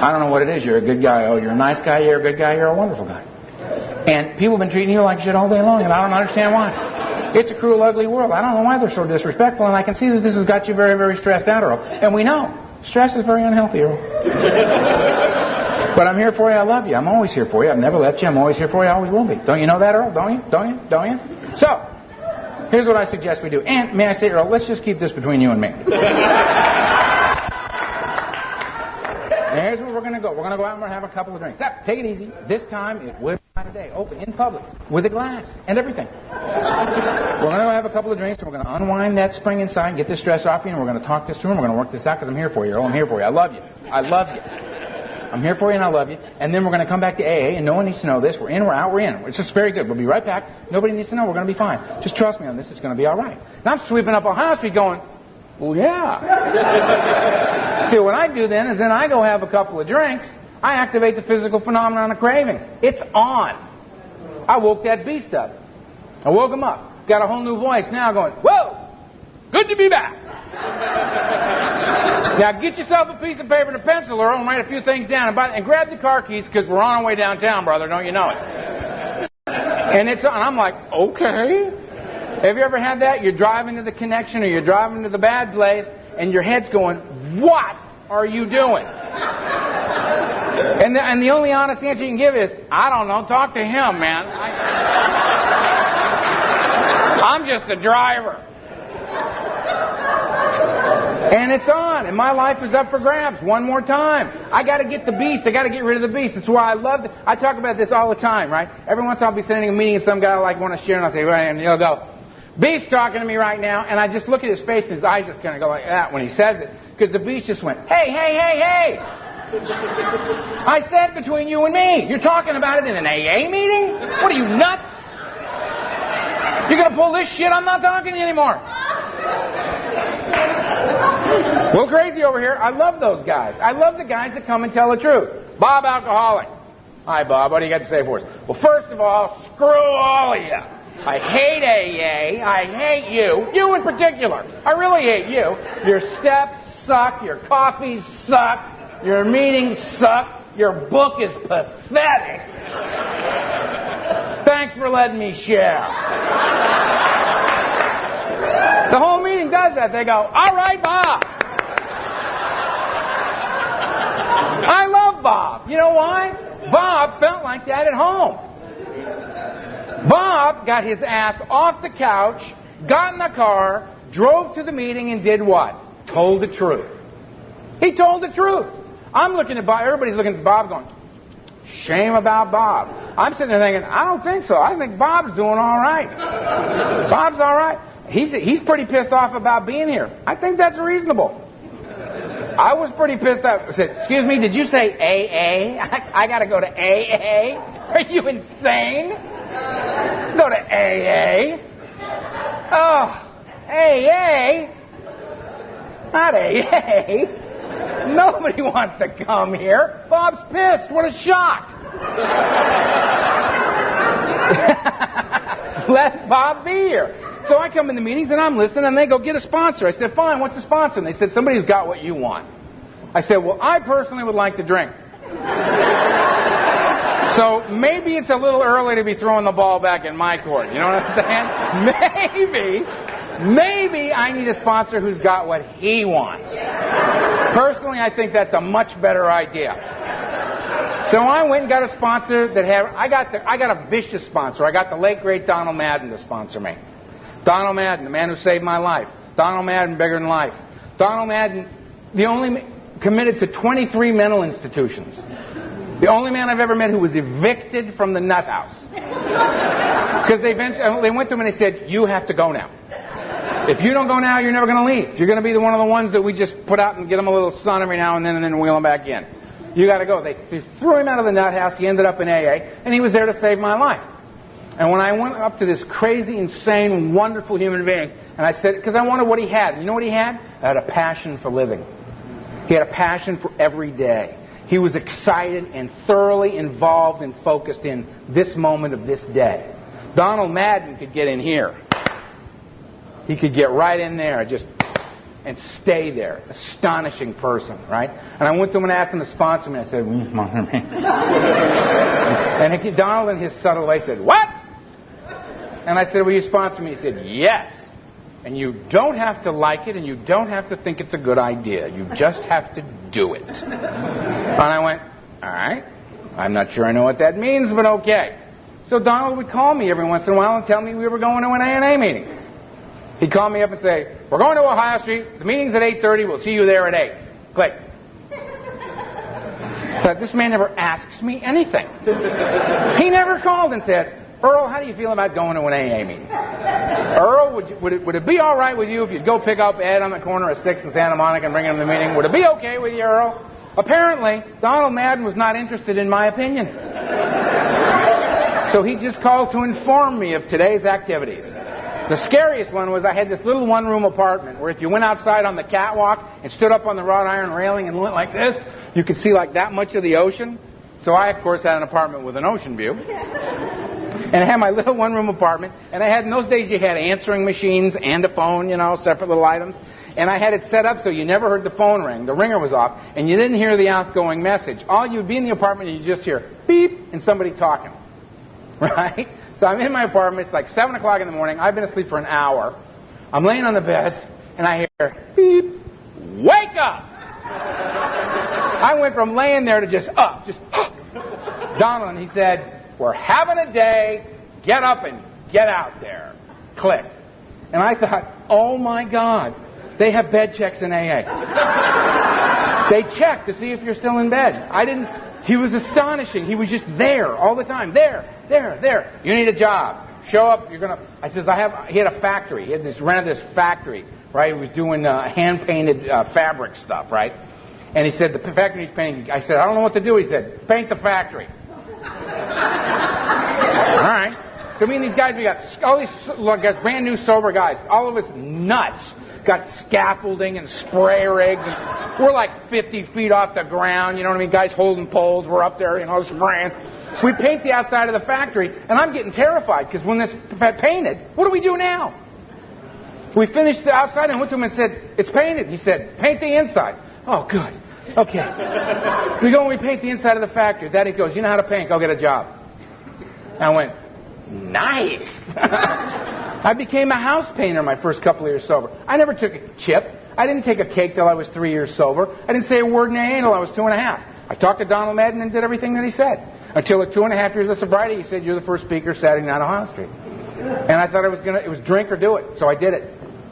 I don't know what it is. You're a good guy. Oh, you're a nice guy. You're a good guy. You're a wonderful guy. And people have been treating you like shit all day long, and I don't understand why. It's a cruel, ugly world. I don't know why they're so disrespectful, and I can see that this has got you very, very stressed out, Earl. And we know. Stress is very unhealthy, Earl. But I'm here for you. I love you. I'm always here for you. I've never left you. I'm always here for you. I always will be. Don't you know that, Earl? Don't you? Don't you? Don't you? So, here's what I suggest we do. And may I say, Earl, let's just keep this between you and me. Here's where we're going to go. We're going to go out and we're going to have a couple of drinks. Take it easy. This time, it will be today. Open, in public, with a glass and everything. We're going to have a couple of drinks and we're going to unwind that spring inside and get this stress off you, and we're going to talk this through and we're going to work this out because I'm here for you, Earl. I'm here for you. I love you. I love you. I'm here for you and I love you. And then we're going to come back to AA, and no one needs to know this. We're in, we're out, we're in. It's just very good. We'll be right back. Nobody needs to know. We're going to be fine. Just trust me on this. It's going to be all right. Now I'm sweeping up Ohio Street going, well, yeah. See, what I do then is I go have a couple of drinks. I activate the physical phenomenon of craving. It's on. I woke that beast up. I woke him up. Got a whole new voice now going, whoa, Good to be back. Now get yourself a piece of paper and a pencil, Earl, and write a few things down. And grab the car keys, because we're on our way downtown, brother. Don't you know it? And I'm like, okay. Have you ever had that? You're driving to the connection or you're driving to the bad place, and your head's going, what are you doing? And the only honest answer you can give is, I don't know. Talk to him, man. I'm just a driver. And it's on, and my life is up for grabs one more time. I got to get the beast. I got to get rid of the beast. That's why I love it. I talk about this all the time, right? Every once in a while I'll be sitting in a meeting and some guy I want to share, and I'll say, right, and he'll go, Beast talking to me right now, and I just look at his face, and his eyes just kind of go like that when he says it, because the beast just went, hey, hey, hey, hey. I said between you and me. You're talking about it in an AA meeting? What are you, nuts? You're going to pull this shit? I'm not talking to you anymore. A little crazy over here. I love those guys. I love the guys that come and tell the truth. Bob, alcoholic. Hi, Bob. What do you got to say for us? Well, first of all, screw all of you. I hate AA. I hate you. You in particular. I really hate you. Your steps suck. Your coffee sucks. Your meetings suck. Your book is pathetic. Thanks for letting me share. The whole meeting does that. They go, all right, Bob. I love Bob. You know why? Bob felt like that at home. Bob got his ass off the couch, got in the car, drove to the meeting, and did what? Told the truth. He told the truth. I'm looking at Bob. Everybody's looking at Bob going, shame about Bob. I'm sitting there thinking, I don't think so. I think Bob's doing all right. Bob's all right. He's pretty pissed off about being here. I think that's reasonable. I was pretty pissed off. I said, excuse me, did you say AA? I got to go to AA? Are you insane? Go to AA? Oh, AA? Not AA. Nobody wants to come here. Bob's pissed. What a shock. Let Bob be here. So I come in the meetings and I'm listening, and they go, get a sponsor. I said, fine, what's a sponsor? And they said, somebody who's got what you want. I said, well, I personally would like to drink. So maybe it's a little early to be throwing the ball back in my court. You know what I'm saying? Maybe I need a sponsor who's got what he wants. Personally, I think that's a much better idea. So I went and got a sponsor that had, I got a vicious sponsor. I got the late, great Donald Madden to sponsor me. Donald Madden, the man who saved my life. Donald Madden, bigger than life. Donald Madden, the only committed to 23 mental institutions. The only man I've ever met who was evicted from the nut house. Because they went to him and they said, you have to go now. If you don't go now, you're never going to leave. You're going to be one of the ones that we just put out and get him a little sun every now and then wheel him back in. You got to go. They threw him out of the nut house. He ended up in AA, and he was there to save my life. And when I went up to this crazy, insane, wonderful human being, and I said, because I wanted what he had. You know what he had? I had a passion for living. He had a passion for every day. He was excited and thoroughly involved and focused in this moment of this day. Donald Madden could get in here. He could get right in there and stay there. Astonishing person, right? And I went to him and asked him to sponsor me. I said, sponsor me. And Donald, in his subtle way, said, what? And I said, will you sponsor me? He said, yes. And you don't have to like it, and you don't have to think it's a good idea. You just have to do it. And I went, all right. I'm not sure I know what that means, but okay. So Donald would call me every once in a while and tell me we were going to an A&A meeting. He'd call me up and say, we're going to Ohio Street. The meeting's at 8:30. We'll see you there at 8. Click. So this man never asks me anything. He never called and said, Earl, how do you feel about going to an AA meeting? Earl, would it be all right with you if you'd go pick up Ed on the corner of 6th and Santa Monica and bring him to the meeting? Would it be okay with you, Earl? Apparently, Donald Madden was not interested in my opinion. So he just called to inform me of today's activities. The scariest one was I had this little one-room apartment where if you went outside on the catwalk and stood up on the wrought iron railing and went like this, you could see like that much of the ocean. So I, of course, had an apartment with an ocean view. And I had my little one-room apartment, and I had, in those days you had answering machines and a phone, separate little items. And I had it set up so you never heard the phone ring. The ringer was off, and you didn't hear the outgoing message. All you'd be in the apartment and you just hear beep and somebody talking. Right? So I'm in my apartment. It's like 7 o'clock in the morning. I've been asleep for an hour. I'm laying on the bed, and I hear beep, wake up! I went from laying there to just Donald, and he said, we're having a day, get up and get out there. Click. And I thought, oh my God, they have bed checks in AA. They check to see if you're still in bed. He was astonishing. He was just there all the time. There. You need a job. Show up, he had a factory. He had rented this factory, right? He was doing hand-painted fabric stuff, right? And he said, the factory he's painting, I said, I don't know what to do. He said, paint the factory. All right. So me and these guys, we got all these guys, brand new sober guys, all of us nuts. Got scaffolding and spray rigs, and we're like 50 feet off the ground, you know what I mean? Guys holding poles, we're up there, spraying. We paint the outside of the factory, and I'm getting terrified, because when this painted, what do we do now? We finished the outside and went to him and said, it's painted. He said, paint the inside. Oh, good. Okay. We go and we paint the inside of the factory. Daddy goes, you know how to paint, go get a job. I went, nice. I became a house painter my first couple of years sober. I never took a chip. I didn't take a cake till I was 3 years sober. I didn't say a word in AA until I was 2.5. I talked to Donald Madden and did everything that he said. Until at 2.5 years of sobriety, he said, you're the first speaker Saturday night on Ohio Street. And I thought it was drink or do it. So I did it.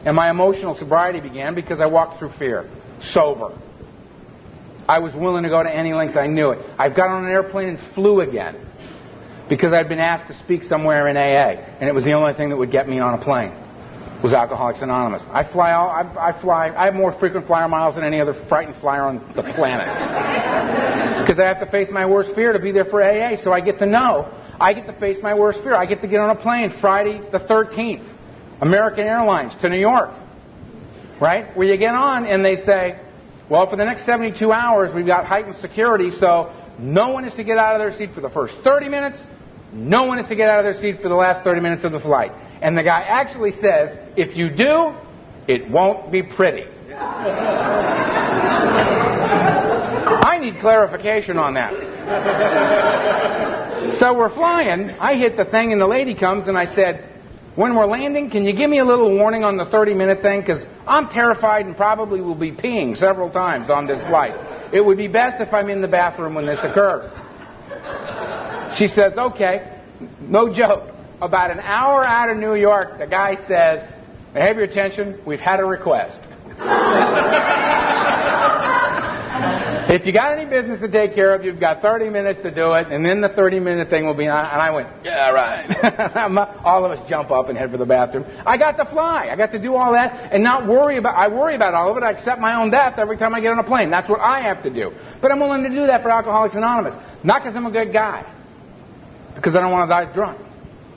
And my emotional sobriety began because I walked through fear. Sober. I was willing to go to any lengths. I knew it. I got on an airplane and flew again. Because I'd been asked to speak somewhere in AA, and it was the only thing that would get me on a plane, was Alcoholics Anonymous. I have more frequent flyer miles than any other frightened flyer on the planet. Because I have to face my worst fear to be there for AA, so I get to know. I get to face my worst fear. I get to get on a plane Friday the 13th, American Airlines to New York. Right? Where you get on, and they say, well, for the next 72 hours, we've got heightened security, so no one is to get out of their seat for the first 30 minutes. No one is to get out of their seat for the last 30 minutes of the flight. And the guy actually says, if you do, it won't be pretty. I need clarification on that. So we're flying. I hit the thing, and the lady comes, and I said, when we're landing, can you give me a little warning on the 30-minute thing? Because I'm terrified and probably will be peeing several times on this flight. It would be best if I'm in the bathroom when this occurs. She says, okay. No joke. About an hour out of New York, the guy says, I have your attention, we've had a request. If you got any business to take care of, you've got 30 minutes to do it, and then the 30-minute thing will be on. And I went, yeah, right. All of us jump up and head for the bathroom. I got to fly. I got to do all that and not worry about, I worry about all of it. I accept my own death every time I get on a plane. That's what I have to do. But I'm willing to do that for Alcoholics Anonymous. Not because I'm a good guy. Because I don't want to die drunk.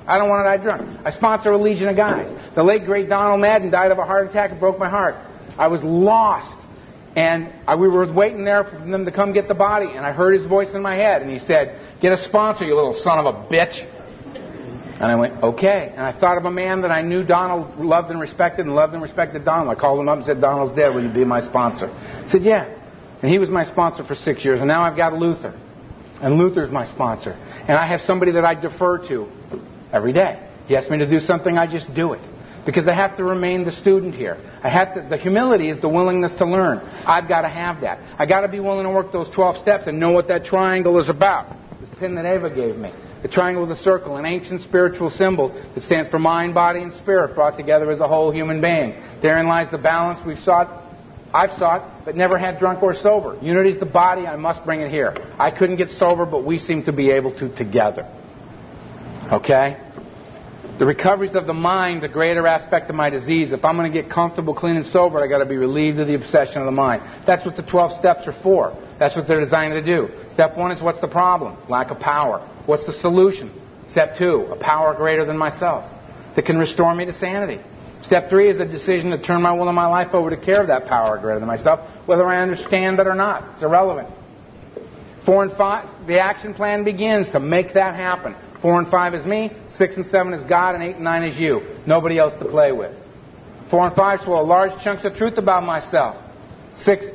I don't want to die drunk. I sponsor a legion of guys. The late, great Donald Madden died of a heart attack and broke my heart. I was lost. And we were waiting there for them to come get the body. And I heard his voice in my head. And he said, get a sponsor, you little son of a bitch. And I went, okay. And I thought of a man that I knew Donald loved and respected Donald. I called him up and said, Donald's dead. Will you be my sponsor? He said, yeah. And he was my sponsor for 6 years. And now I've got Luther. And Luther's my sponsor. And I have somebody that I defer to every day. He asks me to do something, I just do it. Because I have to remain the student here. The humility is the willingness to learn. I've got to have that. I've got to be willing to work those 12 steps and know what that triangle is about. This pin that Ava gave me. The triangle with a circle, an ancient spiritual symbol that stands for mind, body, and spirit brought together as a whole human being. Therein lies the balance I've sought, but never had drunk or sober. Unity is the body, I must bring it here. I couldn't get sober, but we seem to be able to together. Okay? The recoveries of the mind, the greater aspect of my disease. If I'm going to get comfortable, clean, and sober, I've got to be relieved of the obsession of the mind. That's what the 12 steps are for. That's what they're designed to do. Step 1 is what's the problem? Lack of power. What's the solution? Step 2, a power greater than myself that can restore me to sanity. Step 3 is the decision to turn my will and my life over to care of that power greater than myself, whether I understand it or not. It's irrelevant. 4 and 5, the action plan begins to make that happen. 4 and 5 is me. 6 and 7 is God. And 8 and 9 is you. Nobody else to play with. 4 and 5 swallow large chunks of truth about myself. 6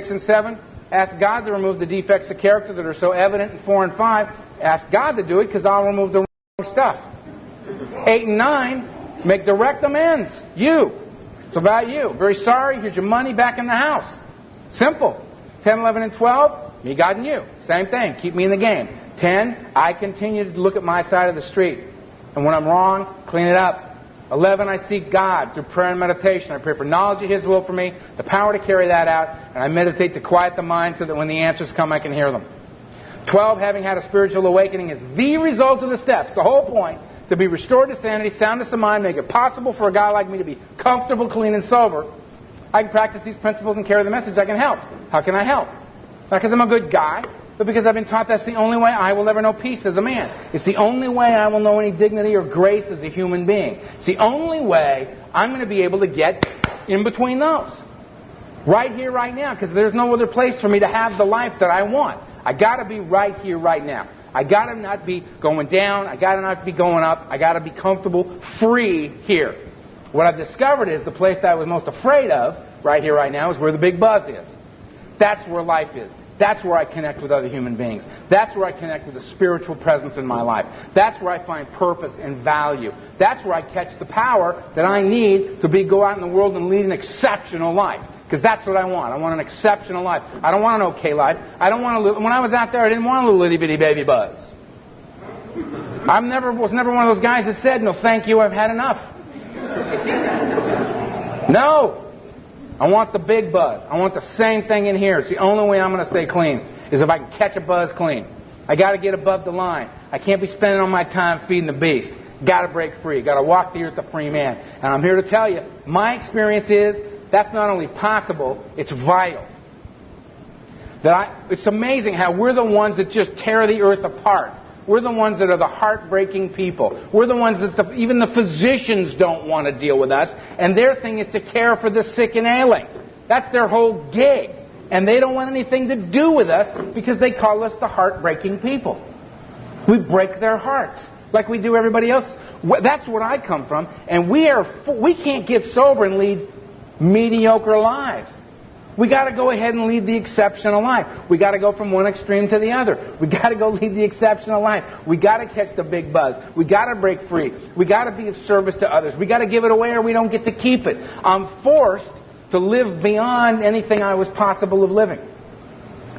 and 7, ask God to remove the defects of character that are so evident in 4 and 5. Ask God to do it because I'll remove the wrong stuff. 8 and 9, make direct amends. You. It's about you. Very sorry. Here's your money back in the house. Simple. 10, 11, and 12, me, God, and you. Same thing. Keep me in the game. 10, I continue to look at my side of the street. And when I'm wrong, clean it up. 11, I seek God through prayer and meditation. I pray for knowledge of His will for me, the power to carry that out, and I meditate to quiet the mind so that when the answers come, I can hear them. 12, having had a spiritual awakening is the result of the steps, the whole point, to be restored to sanity, soundness of mind, make it possible for a guy like me to be comfortable, clean, and sober. I can practice these principles and carry the message. I can help. How can I help? Not because I'm a good guy, but because I've been taught that's the only way I will ever know peace as a man. It's the only way I will know any dignity or grace as a human being. It's the only way I'm going to be able to get in between those. Right here, right now, because there's no other place for me to have the life that I want. I got to be right here, right now. I got to not be going down. I got to not be going up. I got to be comfortable, free here. What I've discovered is the place that I was most afraid of, right here, right now, is where the big buzz is. That's where life is. That's where I connect with other human beings. That's where I connect with a spiritual presence in my life. That's where I find purpose and value. That's where I catch the power that I need to go out in the world and lead an exceptional life. Because that's what I want. I want an exceptional life. I don't want an okay life. I don't want to. When I was out there, I didn't want a little itty bitty baby buzz. I was never one of those guys that said, "No, thank you, I've had enough." No. I want the big buzz. I want the same thing in here. It's the only way I'm going to stay clean, is if I can catch a buzz clean. I got to get above the line. I can't be spending all my time feeding the beast. Got to break free. Got to walk the earth a free man. And I'm here to tell you, my experience is that's not only possible, it's vital. It's amazing how we're the ones that just tear the earth apart. We're the ones that are the heartbreaking people. We're the ones that even the physicians don't want to deal with us. And their thing is to care for the sick and ailing. That's their whole gig. And they don't want anything to do with us because they call us the heartbreaking people. We break their hearts like we do everybody else. That's where I come from. And we can't get sober and lead mediocre lives. We got to go ahead and lead the exceptional life. We got to go from one extreme to the other. We got to go lead the exceptional life. We got to catch the big buzz. We got to break free. We got to be of service to others. We got to give it away or we don't get to keep it. I'm forced to live beyond anything I was possible of living.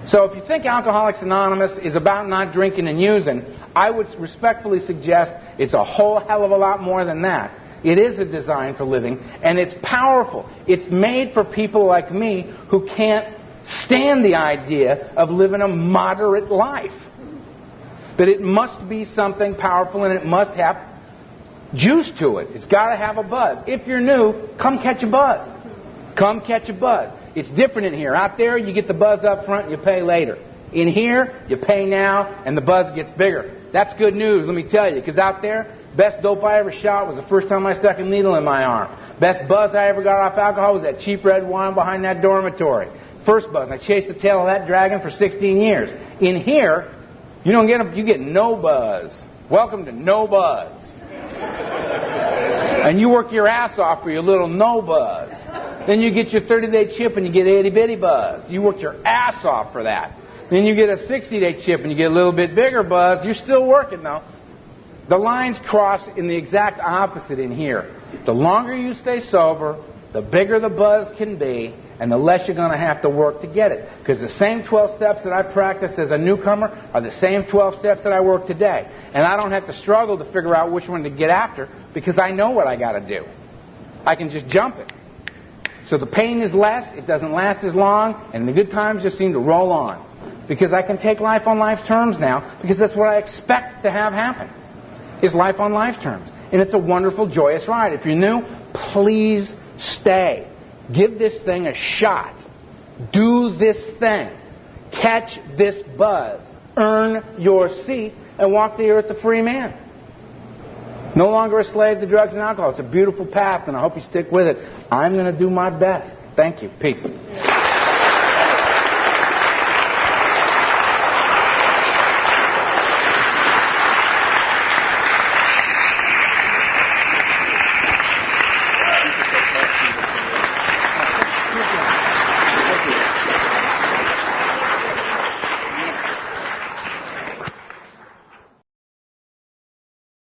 So if you think Alcoholics Anonymous is about not drinking and using, I would respectfully suggest it's a whole hell of a lot more than that. It is a design for living, and it's powerful. It's made for people like me who can't stand the idea of living a moderate life. That it must be something powerful and it must have juice to it. It's got to have a buzz. If you're new, come catch a buzz. Come catch a buzz. It's different in here. Out there, you get the buzz up front and you pay later. In here, you pay now and the buzz gets bigger. That's good news, let me tell you, because out there, best dope I ever shot was the first time I stuck a needle in my arm. Best buzz I ever got off alcohol was that cheap red wine behind that dormitory. First buzz. And I chased the tail of that dragon for 16 years. In here, you don't get you get no buzz. Welcome to no buzz. And you work your ass off for your little no buzz. Then you get your 30-day chip and you get itty bitty buzz. You worked your ass off for that. Then you get a 60-day chip and you get a little bit bigger buzz. You're still working though. The lines cross in the exact opposite in here. The longer you stay sober, the bigger the buzz can be, and the less you're going to have to work to get it. Because the same 12 steps that I practiced as a newcomer are the same 12 steps that I work today. And I don't have to struggle to figure out which one to get after because I know what I got to do. I can just jump it. So the pain is less, it doesn't last as long, and the good times just seem to roll on. Because I can take life on life terms now, because that's what I expect to have happen. Is life on life terms. And it's a wonderful, joyous ride. If you're new, please stay. Give this thing a shot. Do this thing. Catch this buzz. Earn your seat and walk the earth a free man. No longer a slave to drugs and alcohol. It's a beautiful path, and I hope you stick with it. I'm going to do my best. Thank you. Peace.